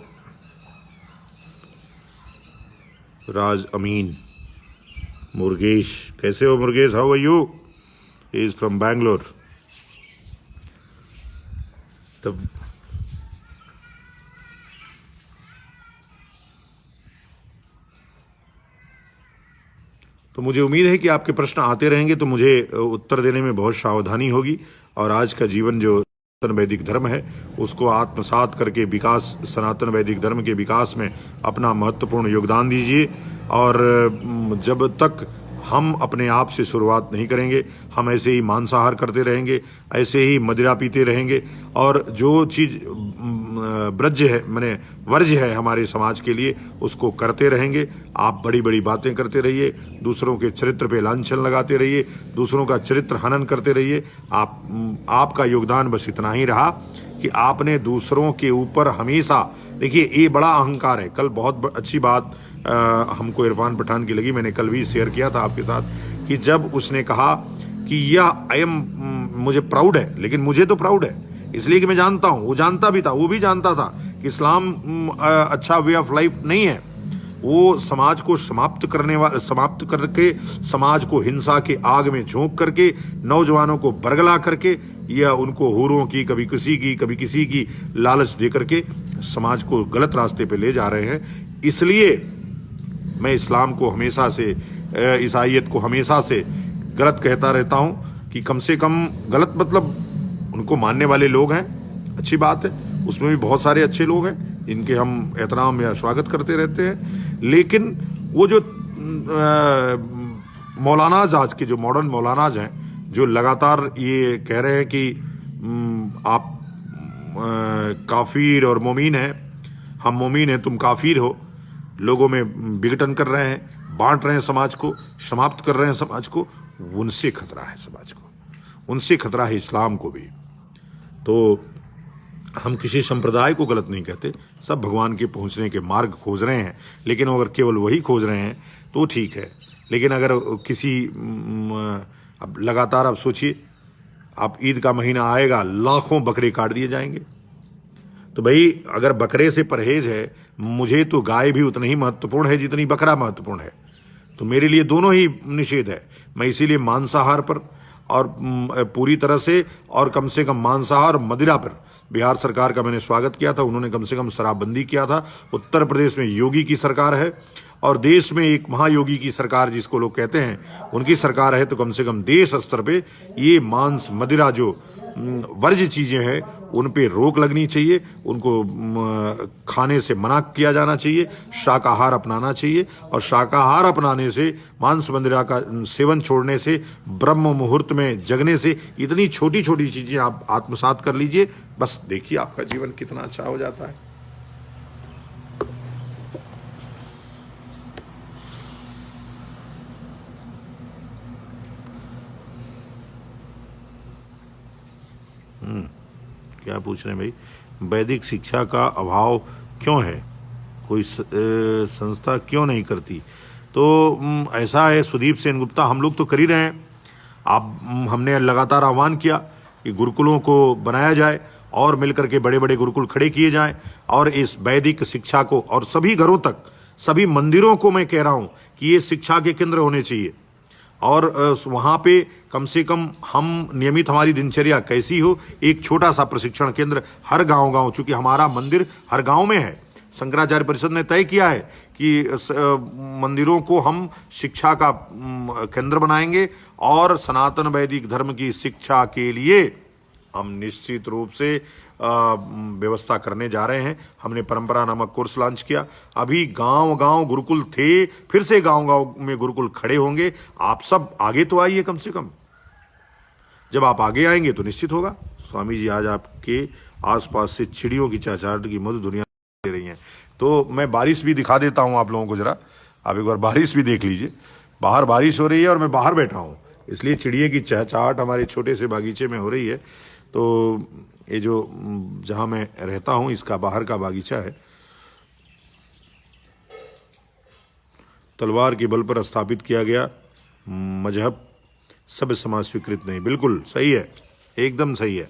S1: राज अमीन, मुर्गेश, कैसे हो Murgesh? How are you? He is from Bangalore. तब तो मुझे उम्मीद है कि आपके प्रश्न आते रहेंगे, तो मुझे उत्तर देने में बहुत सावधानी होगी। और आज का जीवन जो सनातन वैदिक धर्म है उसको आत्मसात करके विकास, सनातन वैदिक धर्म के विकास में अपना महत्वपूर्ण योगदान दीजिए। और जब तक हम अपने आप से शुरुआत नहीं करेंगे, हम ऐसे ही मांसाहार करते रहेंगे, ऐसे ही मदिरा पीते रहेंगे, और जो चीज़ ब्रज है, माने वर्ज्य है हमारे समाज के लिए, उसको करते रहेंगे। आप बड़ी बड़ी बातें करते रहिए, दूसरों के चरित्र पे लांछन लगाते रहिए, दूसरों का चरित्र हनन करते रहिए। आपका योगदान बस इतना ही रहा कि आपने दूसरों के ऊपर हमेशा, देखिए ये बड़ा अहंकार है। कल बहुत अच्छी बात हमको इरफान पठान की लगी, मैंने कल भी शेयर किया था आपके साथ, कि जब उसने कहा कि यह मुझे प्राउड है, लेकिन मुझे तो प्राउड है इसलिए कि मैं जानता हूं, वो जानता भी था, वो भी जानता था कि इस्लाम अच्छा वे ऑफ लाइफ नहीं है। वो समाज को समाप्त करके, समाज को हिंसा के आग में झोंक करके, नौजवानों को बरगला करके, या उनको हूरों की, कभी किसी की लालच दे करके समाज को गलत रास्ते पे ले जा रहे हैं। इसलिए मैं इस्लाम को हमेशा से, ईसाइयत को हमेशा से गलत कहता रहता हूं कि कम से कम, गलत मतलब उनको मानने वाले लोग हैं, अच्छी बात है, उसमें भी बहुत सारे अच्छे लोग हैं इनके हम एहतराम या स्वागत करते रहते हैं। लेकिन वो जो मौलानाज, आज के जो मॉडर्न मौलानाज हैं, जो लगातार ये कह रहे हैं कि आप काफिर और मोमीन हैं, हम मोमीन हैं तुम काफिर हो, लोगों में विघटन कर रहे हैं, बांट रहे हैं समाज को, समाप्त कर रहे हैं समाज को, उनसे खतरा है समाज को, उनसे खतरा है इस्लाम को भी। तो हम किसी संप्रदाय को गलत नहीं कहते, सब भगवान के पहुंचने के मार्ग खोज रहे हैं, लेकिन अगर केवल वही खोज रहे हैं तो ठीक है। लेकिन अगर किसी, अब लगातार आप सोचिए, आप ईद का महीना आएगा, लाखों बकरे काट दिए जाएंगे। तो भाई अगर बकरे से परहेज है, मुझे तो गाय भी उतनी ही महत्वपूर्ण है जितनी बकरा महत्वपूर्ण है, तो मेरे लिए दोनों ही निषेध है। मैं इसीलिए मांसाहार पर और पूरी तरह से, और कम से कम मांसाहार और मदिरा पर बिहार सरकार का मैंने स्वागत किया था। उन्होंने कम से कम शराबबंदी किया था। उत्तर प्रदेश में योगी की सरकार है, और देश में एक महायोगी की सरकार जिसको लोग कहते हैं, उनकी सरकार है। तो कम से कम देश स्तर पे ये मांस, मदिरा जो वर्ज्य चीजें हैं, उन पे रोक लगनी चाहिए, उनको खाने से मना किया जाना चाहिए, शाकाहार अपनाना चाहिए। और शाकाहार अपनाने से, मांस मदिरा का सेवन छोड़ने से, ब्रह्म मुहूर्त में जगने से, इतनी छोटी छोटी चीजें आप आत्मसात कर लीजिए, बस देखिए आपका जीवन कितना अच्छा हो जाता है। क्या पूछ रहे हैं भाई? वैदिक शिक्षा का अभाव क्यों है, कोई संस्था क्यों नहीं करती? तो ऐसा है सुदीप सेन गुप्ता, हम लोग तो कर ही रहे हैं। हमने लगातार आह्वान किया कि गुरुकुलों को बनाया जाए और मिलकर के बड़े बड़े गुरुकुल खड़े किए जाएं, और इस वैदिक शिक्षा को, और सभी घरों तक, सभी मंदिरों को मैं कह रहा हूं कि ये शिक्षा के केंद्र होने चाहिए। और वहाँ पे कम से कम हम नियमित, हमारी दिनचर्या कैसी हो, एक छोटा सा प्रशिक्षण केंद्र हर गांव, चूंकि हमारा मंदिर हर गांव में है। शंकराचार्य परिषद ने तय किया है कि मंदिरों को हम शिक्षा का केंद्र बनाएंगे, और सनातन वैदिक धर्म की शिक्षा के लिए हम निश्चित रूप से व्यवस्था करने जा रहे हैं। हमने परंपरा नामक कोर्स लॉन्च किया। अभी गांव गांव गुरुकुल थे, फिर से गांव गांव में गुरुकुल खड़े होंगे। आप सब आगे तो आइए, कम से कम जब आप आगे आएंगे तो निश्चित होगा। स्वामी जी आज आपके आसपास से चिड़ियों की चहचहाट की मधुर दुनिया दे रही हैं। तो मैं बारिश भी दिखा देता हूं आप लोगों को, जरा आप एक बार बारिश भी देख लीजिए। बाहर बारिश हो रही है और मैं बाहर बैठा हूं, इसलिए चिड़िया की चहचहाट हमारे छोटे से बागीचे में हो रही है। तो ये जो जहां मैं रहता हूं, इसका बाहर का बागीचा है। तलवार के बल पर स्थापित किया गया मजहब सभ्य समाज स्वीकृत नहीं। बिल्कुल सही है, एकदम सही है।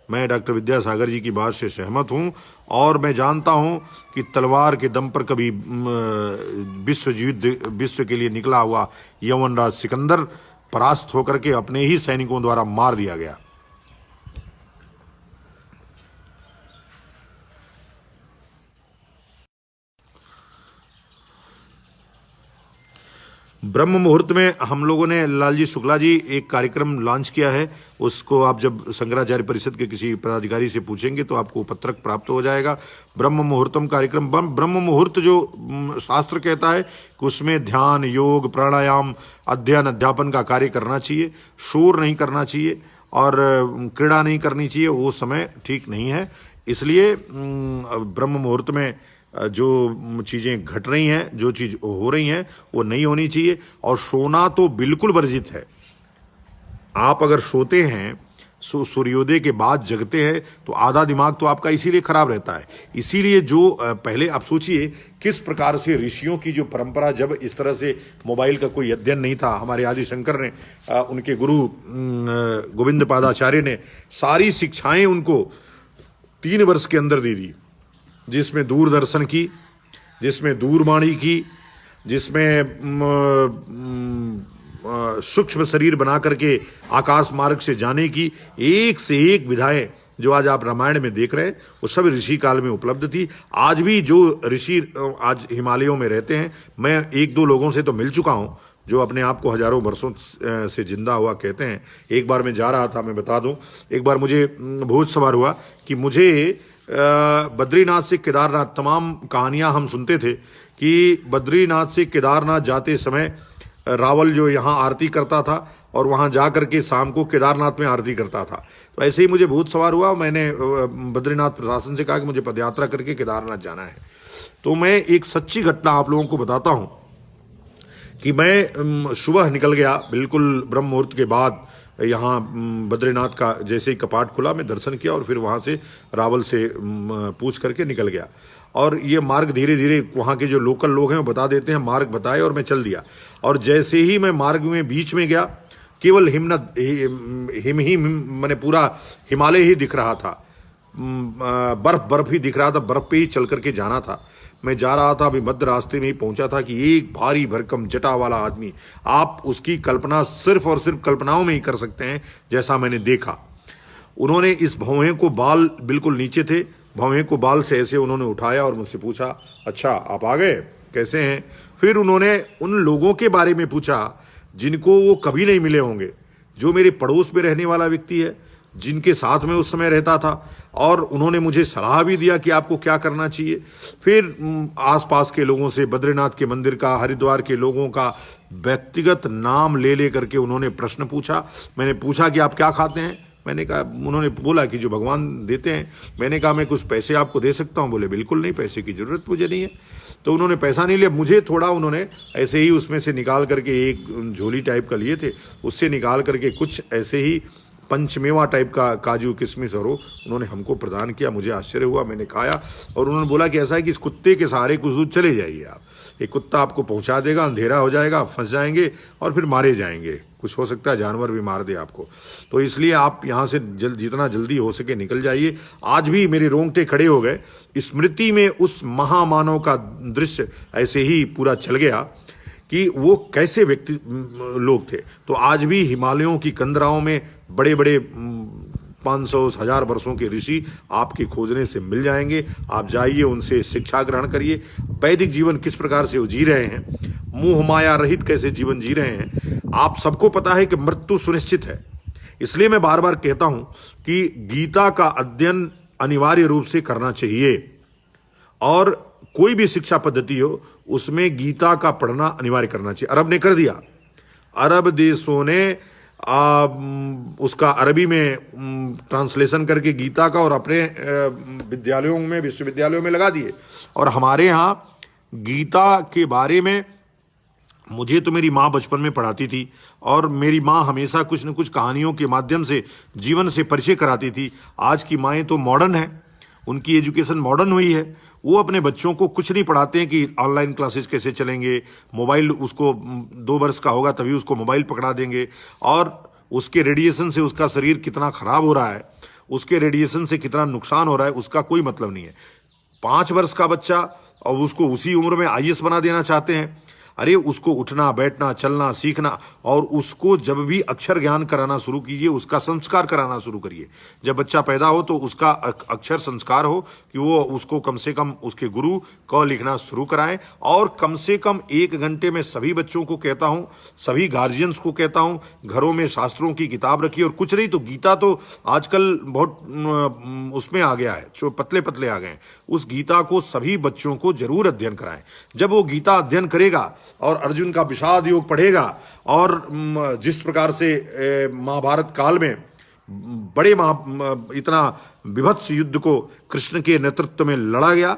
S1: मैं डॉक्टर विद्यासागर जी की बात से सहमत हूं, और मैं जानता हूं कि तलवार के दम पर कभी विश्व के लिए निकला हुआ यवनराज सिकंदर परास्त होकर के अपने ही सैनिकों द्वारा मार दिया गया। ब्रह्म मुहूर्त में हम लोगों ने लालजी शुक्ला जी एक कार्यक्रम लॉन्च किया है। उसको आप जब शंकराचार्य परिषद के किसी पदाधिकारी से पूछेंगे तो आपको पत्रक प्राप्त हो जाएगा। ब्रह्म मुहूर्तम कार्यक्रम, ब्रह्म मुहूर्त जो शास्त्र कहता है कि उसमें ध्यान, योग, प्राणायाम, अध्ययन अध्यापन का कार्य करना चाहिए, शोर नहीं करना चाहिए और क्रीड़ा नहीं करनी चाहिए, वो समय ठीक नहीं है। इसलिए ब्रह्म मुहूर्त में जो चीज़ें घट रही हैं, जो चीज़ हो रही हैं, वो नहीं होनी चाहिए। और सोना तो बिल्कुल वर्जित है। आप अगर सोते हैं, सूर्योदय के बाद जगते हैं, तो आधा दिमाग तो आपका इसीलिए खराब रहता है। इसीलिए जो पहले आप सोचिए किस प्रकार से ऋषियों की जो परंपरा, जब इस तरह से मोबाइल का कोई अध्ययन नहीं था, हमारे आदि शंकर ने, उनके गुरु गोविंद पादाचार्य ने सारी शिक्षाएं उनको 3 वर्ष के अंदर दे दी, जिसमें दूरदर्शन की, जिसमें दूरवाणी की, जिसमें सूक्ष्म शरीर बना करके आकाश मार्ग से जाने की एक से एक विधाएं जो आज आप रामायण में देख रहे हैं, वो सब ऋषि काल में उपलब्ध थी। आज भी जो ऋषि आज हिमालयों में रहते हैं, मैं 1-2 लोगों से तो मिल चुका हूं जो अपने आप को हजारों वर्षों से जिंदा हुआ कहते हैं। एक बार मैं जा रहा था, मैं बता दूं, एक बार मुझे भूत सवार हुआ कि मुझे बद्रीनाथ से केदारनाथ, तमाम कहानियां हम सुनते थे कि बद्रीनाथ से केदारनाथ जाते समय रावल जो यहाँ आरती करता था और वहाँ जा करके शाम को केदारनाथ में आरती करता था। तो ऐसे ही मुझे भूत सवार हुआ। मैंने बद्रीनाथ प्रशासन से कहा कि मुझे पदयात्रा करके केदारनाथ जाना है। तो मैं एक सच्ची घटना आप लोगों को बताता हूँ कि मैं सुबह निकल गया, बिल्कुल ब्रह्म मुहूर्त के बाद यहाँ बद्रीनाथ का जैसे ही कपाट खुला, मैं दर्शन किया और फिर वहाँ से रावल से पूछ करके निकल गया। और ये मार्ग धीरे धीरे वहाँ के जो लोकल लोग हैं वो बता देते हैं, मार्ग बताए और मैं चल दिया। और जैसे ही मैं मार्ग में बीच में गया, केवल मैंने पूरा हिमालय ही दिख रहा था, बर्फ ही दिख रहा था, बर्फ पे ही चल करके जाना था। मैं जा रहा था, अभी मध्य रास्ते में ही पहुंचा था कि एक भारी भरकम जटा वाला आदमी, आप उसकी कल्पना सिर्फ और सिर्फ कल्पनाओं में ही कर सकते हैं जैसा मैंने देखा। उन्होंने इस भौहें को, बाल बिल्कुल नीचे थे, भौहें को बाल से ऐसे उन्होंने उठाया और मुझसे पूछा, अच्छा आप आ गए, कैसे हैं? फिर उन्होंने उन लोगों के बारे में पूछा जिनको वो कभी नहीं मिले होंगे, जो मेरे पड़ोस में रहने वाला व्यक्ति है, जिनके साथ में उस समय रहता था, और उन्होंने मुझे सलाह भी दिया कि आपको क्या करना चाहिए। फिर आसपास के लोगों से, बद्रीनाथ के मंदिर का, हरिद्वार के लोगों का व्यक्तिगत नाम ले करके उन्होंने प्रश्न पूछा। मैंने पूछा कि आप क्या खाते हैं? मैंने कहा, उन्होंने बोला कि जो भगवान देते हैं। मैंने कहा मैं कुछ पैसे आपको दे सकता हूँ? बोले बिल्कुल नहीं, पैसे की जरूरत मुझे नहीं है। तो उन्होंने पैसा नहीं लिया, मुझे थोड़ा उन्होंने ऐसे ही उसमें से निकाल करके, एक झोली टाइप का लिए थे, उससे निकाल करके कुछ ऐसे ही पंचमेवा टाइप का काजू किशमिश और उन्होंने हमको प्रदान किया। मुझे आश्चर्य हुआ, मैंने खाया और उन्होंने बोला कि ऐसा है कि इस कुत्ते के सहारे कुछ दूर चले जाइए आप, एक कुत्ता आपको पहुंचा देगा, अंधेरा हो जाएगा, फंस जाएंगे और फिर मारे जाएंगे, कुछ हो सकता है जानवर भी मार दे आपको। तो इसलिए आप यहाँ से जितना जल्दी हो सके निकल जाइए। आज भी मेरे रोंगटे खड़े हो गए, स्मृति में उस महामानव का दृश्य ऐसे ही पूरा चल गया कि वो कैसे व्यक्ति लोग थे। तो आज भी हिमालयों की कंदराओं में बड़े बड़े 500-1000 वर्षों के ऋषि आपके खोजने से मिल जाएंगे। आप जाइए, उनसे शिक्षा ग्रहण करिए। वैदिक जीवन किस प्रकार से वो जी रहे हैं, मोह माया रहित कैसे जीवन जी रहे हैं। आप सबको पता है कि मृत्यु सुनिश्चित है। इसलिए मैं बार बार कहता हूं कि गीता का अध्ययन अनिवार्य रूप से करना चाहिए, और कोई भी शिक्षा पद्धति हो उसमें गीता का पढ़ना अनिवार्य करना चाहिए। अरब ने कर दिया, अरब देशों ने उसका अरबी में ट्रांसलेशन करके गीता का और अपने विद्यालयों में, विश्वविद्यालयों में लगा दिए। और हमारे यहाँ गीता के बारे में मुझे तो मेरी माँ बचपन में पढ़ाती थी, और मेरी माँ हमेशा कुछ न कुछ कहानियों के माध्यम से जीवन से परिचय कराती थी। आज की माएँ तो मॉडर्न है, उनकी एजुकेशन मॉडर्न हुई है। वो अपने बच्चों को कुछ नहीं पढ़ाते हैं कि ऑनलाइन क्लासेस कैसे चलेंगे, मोबाइल, उसको 2 वर्ष का होगा तभी उसको मोबाइल पकड़ा देंगे, और उसके रेडिएशन से उसका शरीर कितना खराब हो रहा है, उसके रेडिएशन से कितना नुकसान हो रहा है, उसका कोई मतलब नहीं है। 5 वर्ष का बच्चा, और उसको उसी उम्र में आईएएस बना देना चाहते हैं। अरे उसको उठना बैठना चलना सीखना, और उसको जब भी अक्षर ज्ञान कराना शुरू कीजिए, उसका संस्कार कराना शुरू करिए। जब बच्चा पैदा हो तो उसका अक्षर संस्कार हो कि वो उसको कम से कम उसके गुरु क लिखना शुरू कराएं। और कम से कम 1 घंटे में सभी बच्चों को कहता हूं, सभी गार्जियंस को कहता हूं, घरों में शास्त्रों की किताब रखिए। और कुछ नहीं तो गीता तो आजकल बहुत उसमें आ गया है, जो पतले पतले आ गए हैं, उस गीता को सभी बच्चों को जरूर अध्ययन कराएं। जब वो गीता अध्ययन करेगा और अर्जुन का विषाद योग पढ़ेगा, और जिस प्रकार से महाभारत काल में बड़े इतना विभत्स युद्ध को कृष्ण के नेतृत्व में लड़ा गया,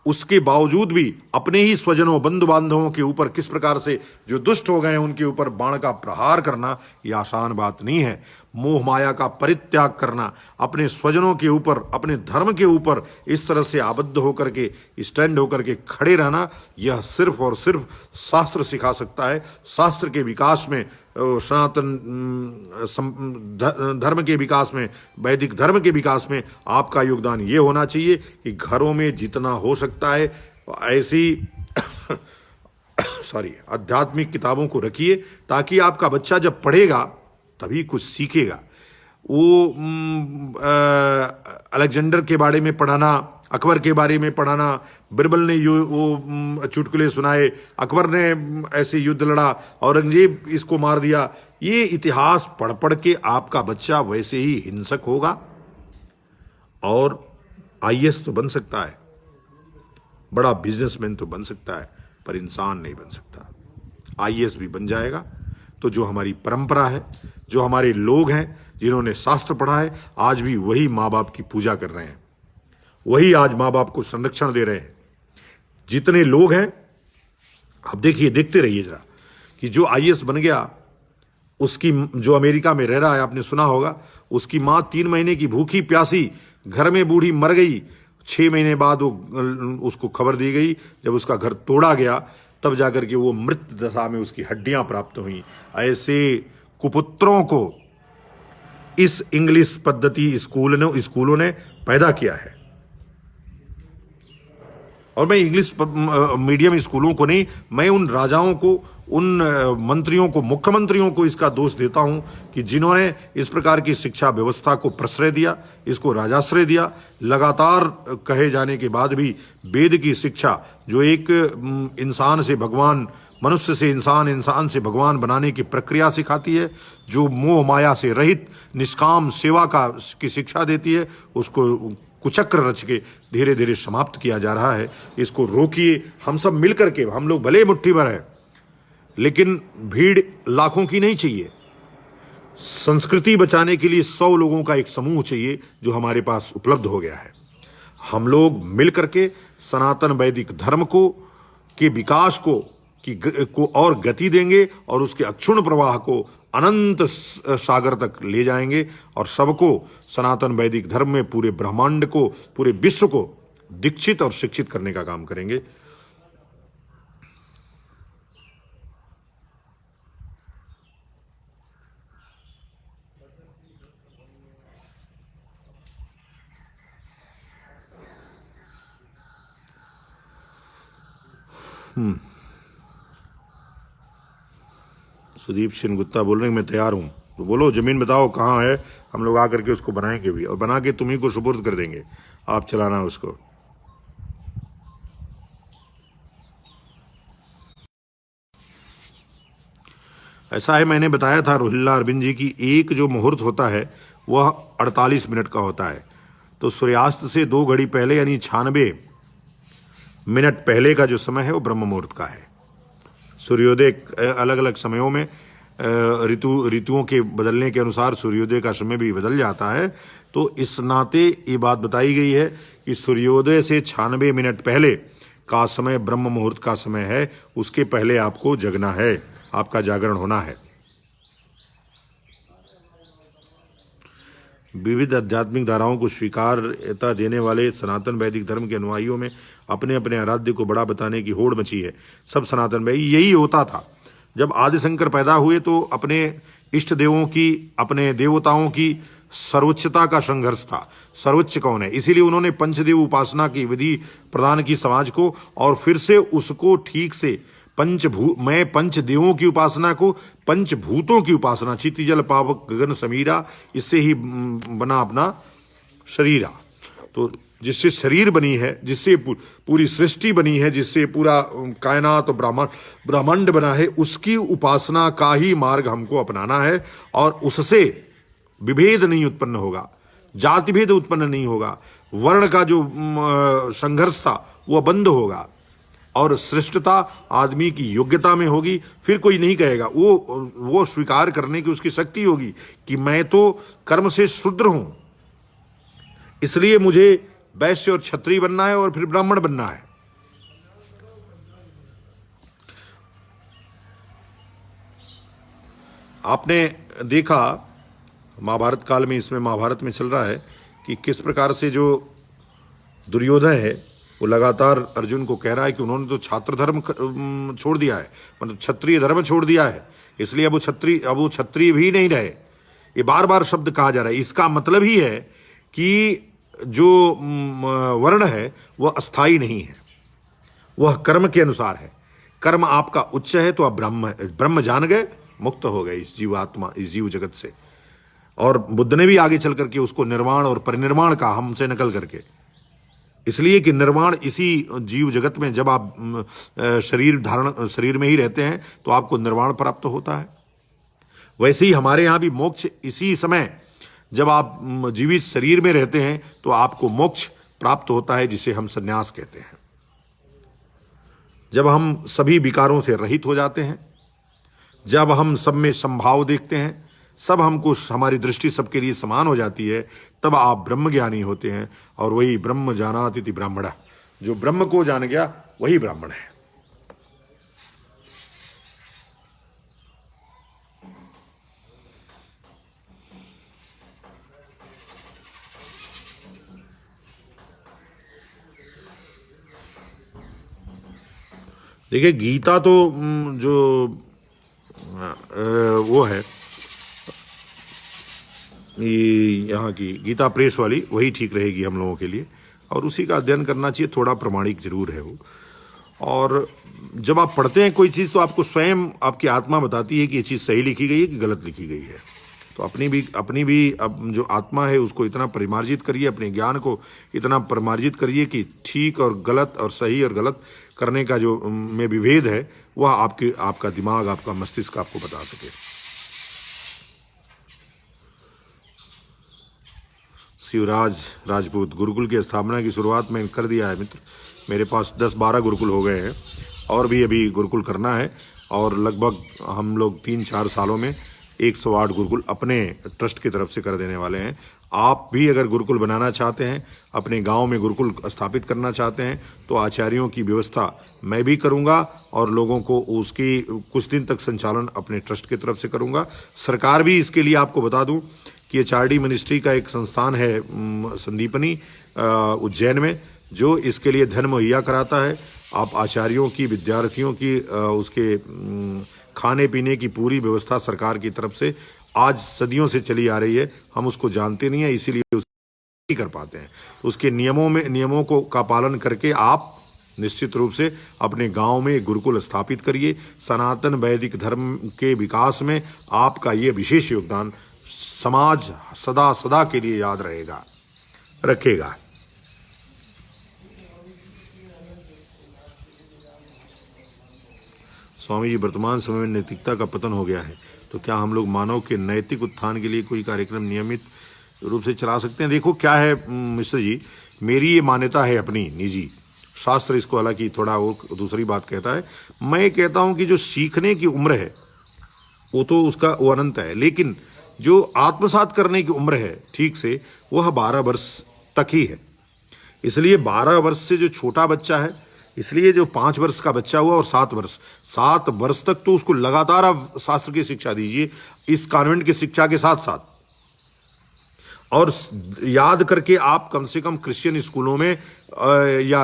S1: उसके बावजूद भी अपने ही स्वजनों बंधु बांधवों के ऊपर किस प्रकार से जो दुष्ट हो गए उनके ऊपर बाण का प्रहार करना, यह आसान बात नहीं है। मोह माया का परित्याग करना, अपने स्वजनों के ऊपर, अपने धर्म के ऊपर इस तरह से आबद्ध होकर के, स्टैंड होकर के खड़े रहना, यह सिर्फ और सिर्फ शास्त्र सिखा सकता है। शास्त्र के विकास में, सनातन धर्म के विकास में, वैदिक धर्म के विकास में आपका योगदान ये होना चाहिए कि घरों में जितना हो सकता है ऐसी आध्यात्मिक किताबों को रखिए, ताकि आपका बच्चा जब पढ़ेगा तभी कुछ सीखेगा। वो अलेक्जेंडर के बारे में पढ़ाना, अकबर के बारे में पढ़ाना, बिरबल ने वो चुटकुले सुनाए, अकबर ने ऐसे युद्ध लड़ा, औरंगजेब इसको मार दिया, ये इतिहास पढ़ पढ़ के आपका बच्चा वैसे ही हिंसक होगा। और आईएएस तो बन सकता है, बड़ा बिजनेसमैन तो बन सकता है, पर इंसान नहीं बन सकता। आईएएस भी बन जाएगा तो जो हमारी परंपरा है, जो हमारे लोग हैं जिन्होंने शास्त्र पढ़ा है, आज भी वही माँ बाप की पूजा कर रहे हैं, वही आज माँ बाप को संरक्षण दे रहे हैं। जितने लोग हैं, अब देखिए, देखते रहिए जरा कि जो आईएएस बन गया, उसकी जो अमेरिका में रह रहा है, आपने सुना होगा, उसकी माँ 3 महीने की भूखी प्यासी घर में बूढ़ी मर गई। 6 महीने बाद उसको खबर दी गई, जब उसका घर तोड़ा गया तब जाकर के वो मृत दशा में उसकी हड्डियां प्राप्त हुई। ऐसे कुपुत्रों को इस इंग्लिश पद्धति स्कूलों ने पैदा किया है। और मैं इंग्लिश मीडियम स्कूलों को नहीं, मैं उन राजाओं को, उन मंत्रियों को, मुख्यमंत्रियों को इसका दोष देता हूं कि जिन्होंने इस प्रकार की शिक्षा व्यवस्था को प्रश्रय दिया, इसको राजाश्रय दिया। लगातार कहे जाने के बाद भी वेद की शिक्षा, जो एक इंसान से भगवान, मनुष्य से इंसान, इंसान से भगवान बनाने की प्रक्रिया सिखाती है, जो मोह माया से रहित निष्काम सेवा की शिक्षा देती है, उसको कुचक्र रच के धीरे धीरे समाप्त किया जा रहा है। इसको रोकिए, हम सब मिलकर के। हम लोग भले मुट्ठी भर है, लेकिन भीड़ लाखों की नहीं चाहिए। संस्कृति बचाने के लिए 100 लोगों का एक समूह चाहिए, जो हमारे पास उपलब्ध हो गया है। हम लोग मिलकर के सनातन वैदिक धर्म को के विकास को और गति देंगे, और उसके अक्षुण्ण प्रवाह को अनंत सागर तक ले जाएंगे, और सबको सनातन वैदिक धर्म में, पूरे ब्रह्मांड को, पूरे विश्व को दीक्षित और शिक्षित करने का काम करेंगे। सुदीप सिंह गुप्ता बोल रहे हैं मैं तैयार हूं, तो बोलो जमीन बताओ कहाँ है, हम लोग आकर के उसको बनाएंगे भी, और बना के तुम्ही को सुपुर्द कर देंगे, आप चलाना उसको। ऐसा है, मैंने बताया था रोहिल्ला अरविंद जी की, एक जो मुहूर्त होता है वह 48 मिनट का होता है। तो सूर्यास्त से 2 घड़ी पहले, यानी 96 मिनट पहले का जो समय है वो ब्रह्म मुहूर्त का है। सूर्योदय अलग अलग समयों में ऋतुओं के बदलने के अनुसार सूर्योदय का समय भी बदल जाता है। तो इस नाते ये बात बताई गई है कि सूर्योदय से 96 मिनट पहले का समय ब्रह्म मुहूर्त का समय है। उसके पहले आपको जगना है, आपका जागरण होना है। विविध आध्यात्मिक धाराओं को स्वीकारता देने वाले सनातन वैदिक धर्म के अनुयायियों में अपने अपने आराध्य को बड़ा बताने की होड़ मची है। सब सनातन वैदिक यही होता था। जब आदिशंकर पैदा हुए तो अपने इष्ट देवों की, अपने देवताओं की सर्वोच्चता का संघर्ष था। सर्वोच्च कौन है, इसीलिए उन्होंने पंचदेव उपासना की विधि प्रदान की समाज को, और फिर से उसको ठीक से मैं पंचदेवों की उपासना को पंचभूतों की उपासना, चिति जल पावक गगन समीरा, इससे ही बना अपना शरीरा। तो जिससे शरीर बनी है, जिससे पूरी सृष्टि बनी है, जिससे पूरा कायनात और ब्रह्मांड बना है, उसकी उपासना का ही मार्ग हमको अपनाना है। और उससे विभेद नहीं उत्पन्न होगा, जाति भेद उत्पन्न नहीं होगा, वर्ण का जो संघर्ष था वह बंद होगा, और श्रेष्ठता आदमी की योग्यता में होगी। फिर कोई नहीं कहेगा, वो स्वीकार करने की उसकी शक्ति होगी कि मैं तो कर्म से शूद्र हूं, इसलिए मुझे वैश्य और क्षत्रिय बनना है और फिर ब्राह्मण बनना है। आपने देखा महाभारत काल में, इसमें महाभारत में चल रहा है कि किस प्रकार से जो दुर्योधन है वो लगातार अर्जुन को कह रहा है कि उन्होंने तो छात्र धर्म छोड़ दिया है, मतलब क्षत्रिय धर्म छोड़ दिया है, इसलिए अब वो क्षत्रिय भी नहीं रहे। ये बार बार शब्द कहा जा रहा है। इसका मतलब ही है कि जो वर्ण है वह अस्थाई नहीं है, वह कर्म के अनुसार है। कर्म आपका उच्च है तो आप ब्रह्म जान गए, मुक्त हो गए इस जीवात्मा, इस जीव जगत से। और बुद्ध ने भी आगे चल करके उसको निर्वाण और परिनिर्वाण कहा, हमसे नकल करके, इसलिए कि निर्वाण इसी जीव जगत में, जब आप शरीर में ही रहते हैं तो आपको निर्वाण प्राप्त होता है। वैसे ही हमारे यहां भी मोक्ष इसी समय, जब आप जीवित शरीर में रहते हैं तो आपको मोक्ष प्राप्त होता है, जिसे हम संन्यास कहते हैं। जब हम सभी विकारों से रहित हो जाते हैं, जब हम सब में संभाव देखते हैं, सब हमको, हमारी दृष्टि सबके लिए समान हो जाती है, तब आप ब्रह्मज्ञानी होते हैं। और वही ब्रह्म जानाति इति ब्राह्मण, जो ब्रह्म को जान गया वही ब्राह्मण है। देखिए गीता तो जो वो है यहाँ की गीता प्रेस वाली, वही ठीक रहेगी हम लोगों के लिए, और उसी का अध्ययन करना चाहिए। थोड़ा प्रमाणिक जरूर है वो। और जब आप पढ़ते हैं कोई चीज़ तो आपको स्वयं आपकी आत्मा बताती है कि ये चीज़ सही लिखी गई है कि गलत लिखी गई है। तो अपनी भी अब जो आत्मा है उसको इतना परिमार्जित करिए, अपने ज्ञान को इतना परिमार्जित करिए कि ठीक और गलत और सही और गलत करने का जो में विभेद है वह आपका दिमाग, आपका मस्तिष्क आपको बता सके। शिवराज राजपूत, गुरुकुल की स्थापना की शुरुआत में कर दिया है मित्र। मेरे पास 10-12 गुरुकुल हो गए हैं और भी अभी गुरुकुल करना है, और लगभग हम लोग 3-4 सालों में 108 गुरुकुल अपने ट्रस्ट की तरफ से कर देने वाले हैं। आप भी अगर गुरुकुल बनाना चाहते हैं, अपने गांव में गुरुकुल स्थापित करना चाहते हैं, तो आचार्यों की व्यवस्था मैं भी करूंगा और लोगों को उसकी कुछ दिन तक संचालन अपने ट्रस्ट की तरफ से करूंगा। सरकार भी इसके लिए, आपको बता दूं कि एचआरडी मिनिस्ट्री का एक संस्थान है संदीपनी उज्जैन में, जो इसके लिए धन मुहैया कराता है। आप आचार्यों की, विद्यार्थियों की उसके खाने पीने की पूरी व्यवस्था सरकार की तरफ से आज सदियों से चली आ रही है। हम उसको जानते नहीं है, इसीलिए नहीं कर पाते हैं। उसके नियमों का पालन करके आप निश्चित रूप से अपने गांव में गुरुकुल स्थापित करिए। सनातन वैदिक धर्म के विकास में आपका ये विशेष योगदान समाज सदा सदा के लिए याद रखेगा। स्वामी जी, वर्तमान समय में नैतिकता का पतन हो गया है, तो क्या हम लोग मानव के नैतिक उत्थान के लिए कोई कार्यक्रम नियमित रूप से चला सकते हैं? देखो क्या है मिश्र जी, मेरी ये मान्यता है अपनी निजी, शास्त्र इसको हालांकि थोड़ा वो दूसरी बात कहता है। मैं कहता हूं कि जो सीखने की उम्र है वो तो वो अनंत है, लेकिन जो आत्मसात करने की उम्र है ठीक से, वह 12 वर्ष तक ही है। इसलिए 12 वर्ष से जो छोटा बच्चा है, इसलिए जो 5 वर्ष का बच्चा हुआ और 7 वर्ष तक तो उसको लगातार आप शास्त्र की शिक्षा दीजिए, इस कॉन्वेंट की शिक्षा के साथ साथ। और याद करके आप कम से कम क्रिश्चियन स्कूलों में या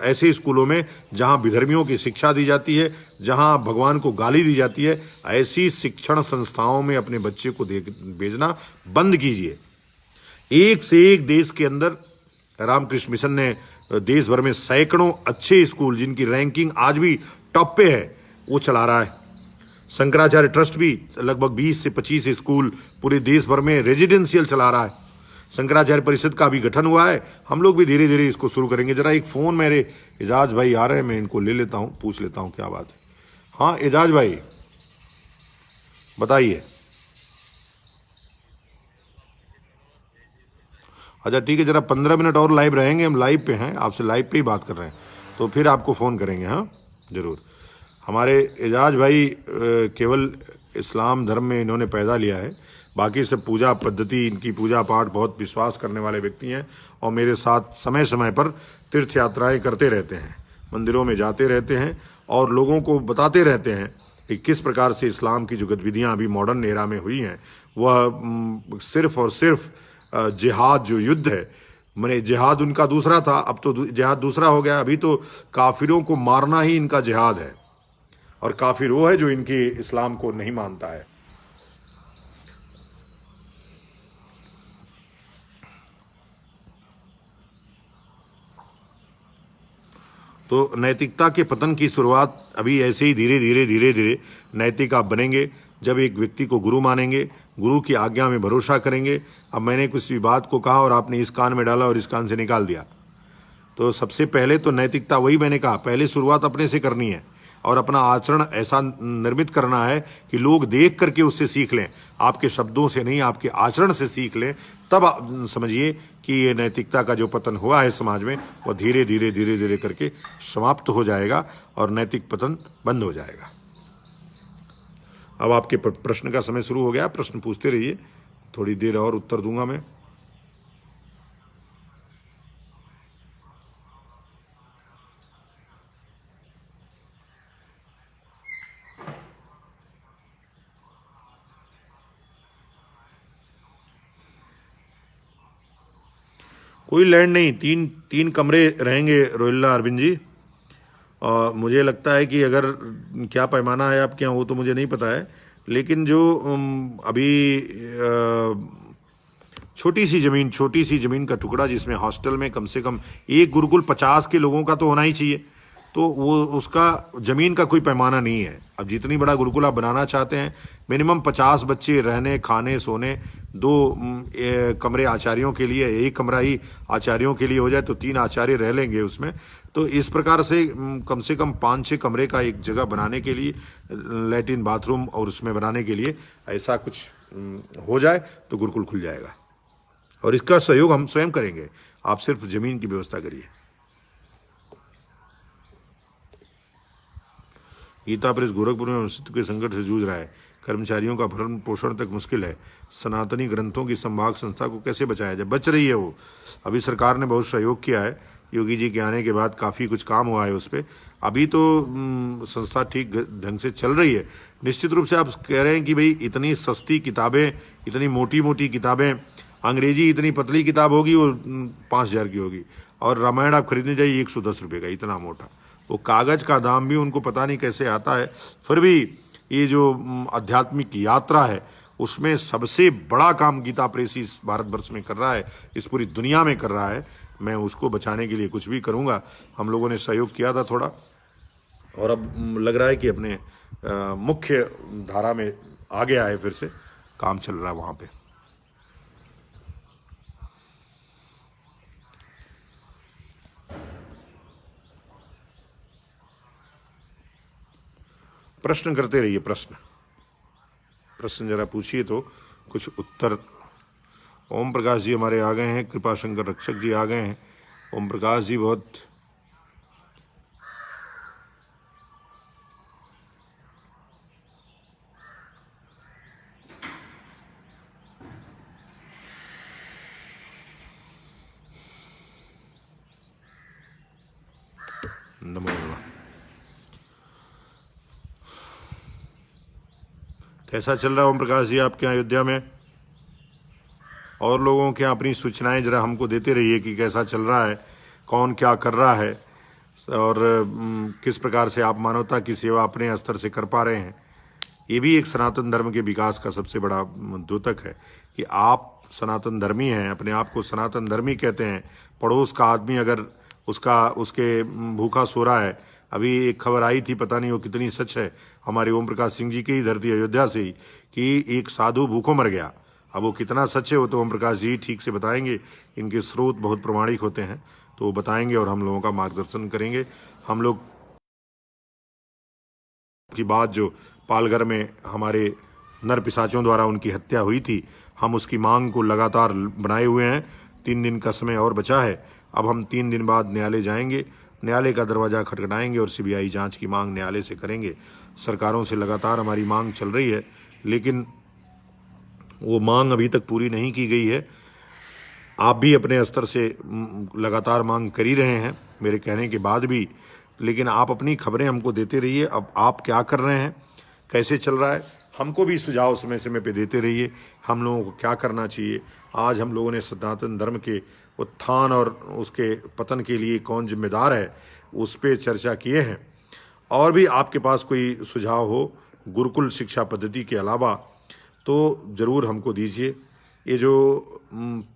S1: ऐसे स्कूलों में जहां विधर्मियों की शिक्षा दी जाती है, जहां भगवान को गाली दी जाती है, ऐसी शिक्षण संस्थाओं में अपने बच्चे को भेजना बंद कीजिए। एक से एक देश के अंदर रामकृष्ण मिशन ने देश भर में सैकड़ों अच्छे स्कूल जिनकी रैंकिंग आज भी टॉप पे है वो चला रहा है। शंकराचार्य ट्रस्ट भी लगभग 20 से 25 स्कूल पूरे देश भर में रेजिडेंशियल चला रहा है। शंकराचार्य परिषद का भी गठन हुआ है, हम लोग भी धीरे धीरे इसको शुरू करेंगे। जरा एक फ़ोन मेरे एजाज भाई आ रहे हैं, मैं इनको ले लेता हूँ, पूछ लेता हूँ क्या बात है। हाँ एजाज भाई बताइए। अच्छा ठीक है, जरा 15 मिनट और लाइव रहेंगे, हम लाइव पे हैं, आपसे लाइव पे ही बात कर रहे हैं, तो फिर आपको फ़ोन करेंगे। हाँ ज़रूर। हमारे एजाज भाई केवल इस्लाम धर्म में इन्होंने पैदा लिया है, बाकी सब पूजा पद्धति, इनकी पूजा पाठ बहुत विश्वास करने वाले व्यक्ति हैं और मेरे साथ समय समय पर तीर्थ यात्राएं करते रहते हैं, मंदिरों में जाते रहते हैं और लोगों को बताते रहते हैं कि किस प्रकार से इस्लाम की जो गतिविधियाँ अभी मॉडर्न एरा में हुई हैं वह सिर्फ और सिर्फ जिहाद जो युद्ध है, मैंने जिहाद उनका दूसरा था, अब तो जिहाद दूसरा हो गया। अभी तो काफिरों को मारना ही इनका जिहाद है और काफिर वो है जो इनके इस्लाम को नहीं मानता है। तो नैतिकता के पतन की शुरुआत अभी ऐसे ही धीरे धीरे धीरे धीरे नैतिक आप बनेंगे जब एक व्यक्ति को गुरु मानेंगे, गुरु की आज्ञा में भरोसा करेंगे। अब मैंने कुछ भी बात को कहा और आपने इस कान में डाला और इस कान से निकाल दिया, तो सबसे पहले तो नैतिकता, वही मैंने कहा, पहले शुरुआत अपने से करनी है और अपना आचरण ऐसा निर्मित करना है कि लोग देख करके उससे सीख लें, आपके शब्दों से नहीं आपके आचरण से सीख लें। तब आप समझिए कि ये नैतिकता का जो पतन हुआ है समाज में वह धीरे धीरे धीरे धीरे करके समाप्त हो जाएगा और नैतिक पतन बंद हो जाएगा। अब आपके प्रश्न का समय शुरू हो गया, प्रश्न पूछते रहिए, थोड़ी देर और उत्तर दूंगा मैं। कोई लैंड नहीं, तीन कमरे रहेंगे रोहिल्ला अरविंद जी। और मुझे लगता है कि अगर क्या पैमाना है आपके यहाँ वो तो मुझे नहीं पता है, लेकिन जो अभी छोटी सी ज़मीन का टुकड़ा जिसमें हॉस्टल में कम से कम एक गुरुकुल 50 के लोगों का तो होना ही चाहिए, तो वो उसका ज़मीन का कोई पैमाना नहीं है। अब जितनी बड़ा गुरुकुल आप बनाना चाहते हैं, मिनिमम 50 बच्चे रहने खाने सोने, 2 कमरे आचार्यों के लिए, एक कमरा ही आचार्यों के लिए हो जाए तो 3 आचार्य रह लेंगे उसमें। तो इस प्रकार से कम 5-6 कमरे का एक जगह बनाने के लिए, लैट्रिन बाथरूम और उसमें बनाने के लिए ऐसा कुछ हो जाए तो गुरुकुल खुल जाएगा और इसका सहयोग हम स्वयं करेंगे। आप सिर्फ ज़मीन की व्यवस्था करिए। गीता प्रेस गोरखपुर में अस्तित्व के संकट से जूझ रहा है, कर्मचारियों का भरण पोषण तक मुश्किल है, सनातनी ग्रंथों की संभाग संस्था को कैसे बचाया जाए? बच रही है वो, अभी सरकार ने बहुत सहयोग किया है, योगी जी के आने के बाद काफ़ी कुछ काम हुआ है उस पर। अभी तो संस्था ठीक ढंग से चल रही है। निश्चित रूप से आप कह रहे हैं कि भाई इतनी सस्ती किताबें, इतनी मोटी मोटी किताबें, अंग्रेजी इतनी पतली किताब होगी वो 5,000 की होगी और रामायण आप खरीदने जाइए 110 रुपये का, इतना मोटा। वो कागज़ का दाम भी उनको पता नहीं कैसे आता है। फिर भी ये जो आध्यात्मिक यात्रा है उसमें सबसे बड़ा काम गीता प्रेस इस भारतवर्ष में कर रहा है, इस पूरी दुनिया में कर रहा है। मैं उसको बचाने के लिए कुछ भी करूँगा। हम लोगों ने सहयोग किया था थोड़ा और अब लग रहा है कि अपने मुख्य धारा में आ गया है, फिर से काम चल रहा है वहाँ पे। प्रश्न करते रहिए, प्रश्न जरा पूछिए तो कुछ उत्तर। ओम प्रकाश जी हमारे आ गए हैं, कृपा शंकर रक्षक जी आ गए हैं। ओम प्रकाश जी बहुत नमो नमः। कैसा चल रहा है ओम प्रकाश जी आपके यहाँ अयोध्या में? और लोगों के यहाँ अपनी सूचनाएं जरा हमको देते रहिए कि कैसा चल रहा है, कौन क्या कर रहा है और किस प्रकार से आप मानवता की सेवा अपने स्तर से कर पा रहे हैं। ये भी एक सनातन धर्म के विकास का सबसे बड़ा द्योतक है कि आप सनातन धर्मी हैं, अपने आप को सनातन धर्मी कहते हैं, पड़ोस का आदमी अगर उसके भूखा सो रहा है, अभी एक खबर आई थी, पता नहीं वो कितनी सच है, हमारे ओम प्रकाश सिंह जी की ही धरती अयोध्या से ही, कि एक साधु भूखों मर गया। अब वो कितना सच है वो तो ओम प्रकाश जी ठीक से बताएंगे, इनके स्रोत बहुत प्रमाणिक होते हैं, तो वो बताएंगे और हम लोगों का मार्गदर्शन करेंगे। हम लोग की बात जो पालघर में हमारे नर पिशाचों द्वारा उनकी हत्या हुई थी, हम उसकी मांग को लगातार बनाए हुए हैं। 3 दिन का समय और बचा है। अब हम 3 दिन बाद न्यायालय जाएंगे, न्यायालय का दरवाज़ा खटखटाएंगे और सीबीआई जांच की मांग न्यायालय से करेंगे। सरकारों से लगातार हमारी मांग चल रही है, लेकिन वो मांग अभी तक पूरी नहीं की गई है। आप भी अपने स्तर से लगातार मांग कर ही रहे हैं मेरे कहने के बाद भी, लेकिन आप अपनी खबरें हमको देते रहिए। अब आप क्या कर रहे हैं, कैसे चल रहा है, हमको भी सुझाव समय समय पे देते रहिए, हम लोगों को क्या करना चाहिए। आज हम लोगों ने सनातन धर्म के उत्थान और उसके पतन के लिए कौन जिम्मेदार है, उस पर चर्चा किए हैं। और भी आपके पास कोई सुझाव हो गुरुकुल शिक्षा पद्धति के अलावा तो ज़रूर हमको दीजिए। ये जो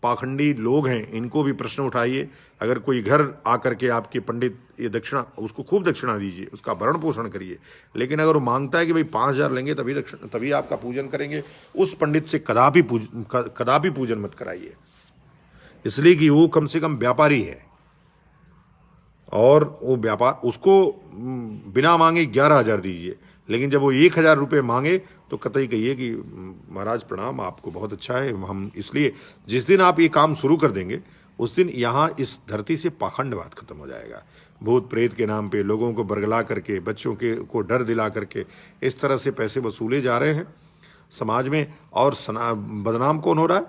S1: पाखंडी लोग हैं इनको भी प्रश्न उठाइए। अगर कोई घर आकर के आपके पंडित ये दक्षिणा, उसको खूब दक्षिणा दीजिए, उसका भरण पोषण करिए, लेकिन अगर वो मांगता है कि भाई 5,000 लेंगे तभी आपका पूजन करेंगे, उस पंडित से कदापि पूजन मत कराइए, इसलिए कि वो कम से कम व्यापारी है और वो व्यापार उसको बिना मांगे 11,000 दीजिए, लेकिन जब वो 1,000 रुपये मांगे तो कतई कहिए कि महाराज प्रणाम, आपको बहुत अच्छा है। हम इसलिए जिस दिन आप ये काम शुरू कर देंगे उस दिन यहाँ इस धरती से पाखंडवाद खत्म हो जाएगा। भूत प्रेत के नाम पे लोगों को बरगला करके, बच्चों को डर दिला करके इस तरह से पैसे वसूले जा रहे हैं समाज में। और बदनाम कौन हो रहा है?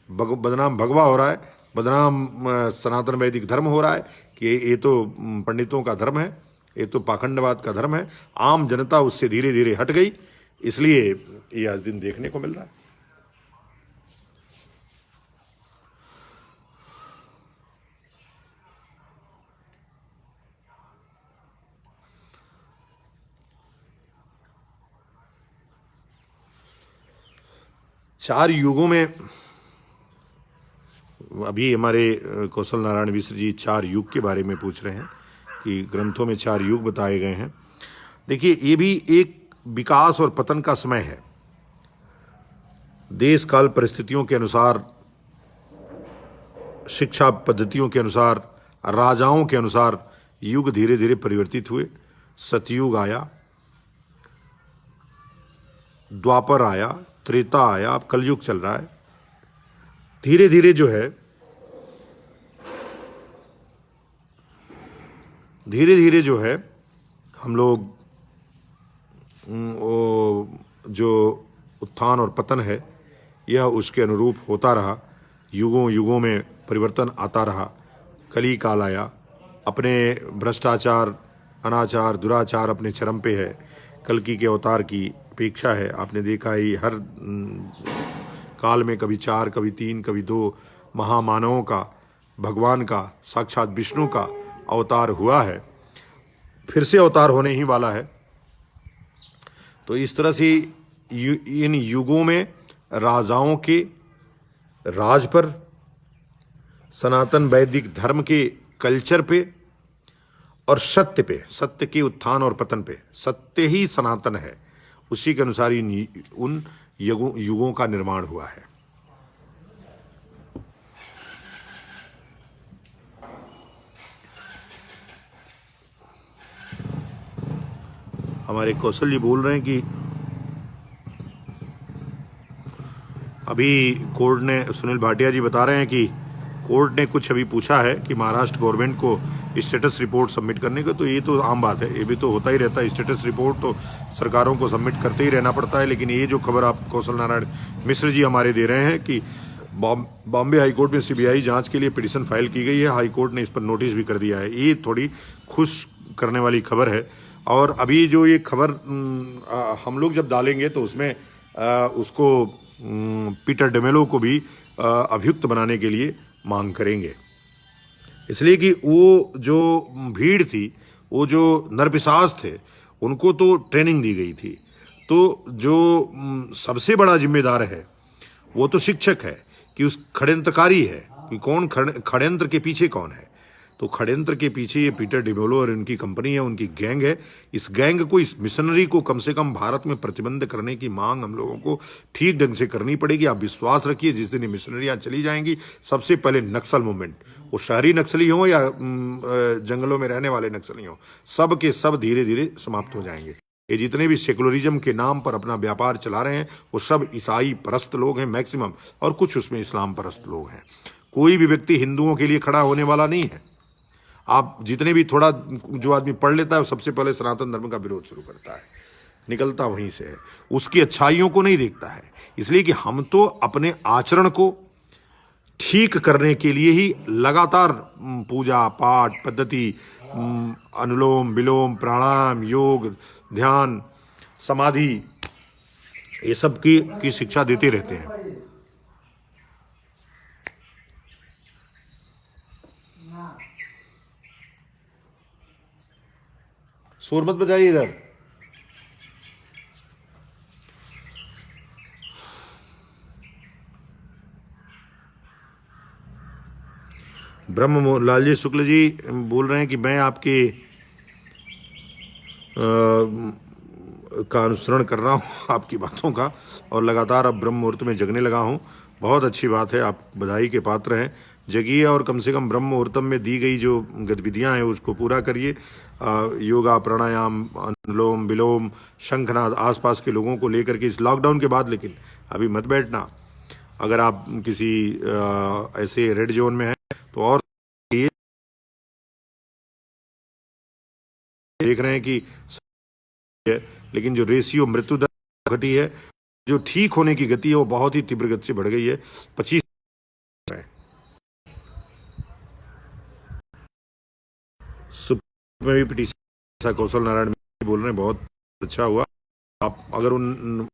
S1: बदनाम भगवा हो रहा है, बदनाम सनातन वैदिक धर्म हो रहा है कि ये तो पंडितों का धर्म है, ये तो पाखंडवाद का धर्म है। आम जनता उससे धीरे धीरे हट गई, इसलिए ये आज दिन देखने को मिल रहा है। चार युगों में अभी हमारे कौशल नारायण मिश्र जी 4 युग के बारे में पूछ रहे हैं कि ग्रंथों में 4 युग बताए गए हैं। देखिए, ये भी एक विकास और पतन का समय है। देश काल परिस्थितियों के अनुसार, शिक्षा पद्धतियों के अनुसार, राजाओं के अनुसार युग धीरे धीरे परिवर्तित हुए। सतयुग आया, द्वापर आया, त्रेता आया, अब कलयुग चल रहा है। धीरे धीरे जो है हम लोग जो उत्थान और पतन है यह उसके अनुरूप होता रहा। युगों युगों में परिवर्तन आता रहा। कली काल आया, अपने भ्रष्टाचार, अनाचार, दुराचार अपने चरम पे है। कल्कि के अवतार की अपेक्षा है। आपने देखा ही हर काल में कभी 4, कभी 3, कभी 2 महामानवों का, भगवान का, साक्षात विष्णु का अवतार हुआ है, फिर से अवतार होने ही वाला है। तो इस तरह से इन युगों में राजाओं के राज पर, सनातन वैदिक धर्म के कल्चर पे और सत्य पे, सत्य के उत्थान और पतन पे, सत्य ही सनातन है, उसी के अनुसार उन युगों का निर्माण हुआ है। हमारे कौशल जी बोल रहे हैं कि अभी कोर्ट ने, सुनील भाटिया जी बता रहे हैं कि कोर्ट ने कुछ अभी पूछा है कि महाराष्ट्र गवर्नमेंट को स्टेटस रिपोर्ट सबमिट करने को। तो ये तो आम बात है, ये भी तो होता ही रहता है। स्टेटस रिपोर्ट तो सरकारों को सबमिट करते ही रहना पड़ता है। लेकिन ये जो खबर आप कौशल नारायण मिश्र जी हमारे दे रहे हैं कि बॉम्बे हाईकोर्ट में सीबीआई जांच के लिए पिटीशन फाइल की गई है, हाईकोर्ट ने इस पर नोटिस भी कर दिया है, ये थोड़ी खुश करने वाली खबर है। और अभी जो ये खबर हम लोग जब डालेंगे तो उसमें उसको पीटर डेमेलो को भी अभियुक्त बनाने के लिए मांग करेंगे, इसलिए कि वो जो भीड़ थी, वो जो नरपिशाच थे, उनको तो ट्रेनिंग दी गई थी। तो जो सबसे बड़ा जिम्मेदार है वो तो शिक्षक है, कि उस षड्यंत्रकारी है कि कौन षड्यंत्र के पीछे कौन है। तो षड्यंत्र के पीछे ये पीटर डिमेलो और उनकी कंपनी है, उनकी गैंग है। इस गैंग को, इस मिशनरी को कम से कम भारत में प्रतिबंध करने की मांग हम लोगों को ठीक ढंग से करनी पड़ेगी। आप विश्वास रखिए, जिस दिन ये मिशनरियां चली जाएंगी, सबसे पहले नक्सल मूवमेंट, वो शहरी नक्सली हों या जंगलों में रहने वाले नक्सली हों, सब के सब धीरे धीरे समाप्त हो जाएंगे। ये जितने भी सेकुलरिज्म के नाम पर अपना व्यापार चला रहे हैं, वो सब ईसाई परस्त लोग हैं मैक्सिमम, और कुछ उसमें इस्लाम परस्त लोग हैं। कोई भी व्यक्ति हिंदुओं के लिए खड़ा होने वाला नहीं है। आप जितने भी, थोड़ा जो आदमी पढ़ लेता है वो सबसे पहले सनातन धर्म का विरोध शुरू करता है, निकलता वहीं से है, उसकी अच्छाइयों को नहीं देखता है। इसलिए कि हम तो अपने आचरण को ठीक करने के लिए ही लगातार पूजा पाठ पद्धति, अनुलोम विलोम, प्राणायाम, योग, ध्यान, समाधि, ये सब की शिक्षा देते रहते हैं। शोर मत बजाइए इधर। ब्रह्म लालजी शुक्ल जी बोल रहे हैं कि मैं आपके का अनुसरण कर रहा हूँ, आपकी बातों का, और लगातार अब ब्रह्म मुहूर्त में जगने लगा हूँ। बहुत अच्छी बात है, आप बधाई के पात्र हैं। जगिए और कम से कम ब्रह्म मुहूर्तम में दी गई जो गतिविधियां हैं उसको पूरा करिए। योगा, प्राणायाम, अनुलोम विलोम, शंखनाद, आसपास के लोगों को लेकर के इस लॉकडाउन के बाद, लेकिन अभी मत बैठना। अगर आप किसी ऐसे रेड जोन में हैं तो, और ये देख रहे हैं कि है, लेकिन जो रेशियो मृत्यु दर घटी है, जो ठीक होने की गति है वो बहुत ही तीव्र गति से बढ़ गई है। 25 में भी पिटीशन कौशल नारायण बोल रहे हैं, बहुत अच्छा हुआ। आप अगर उन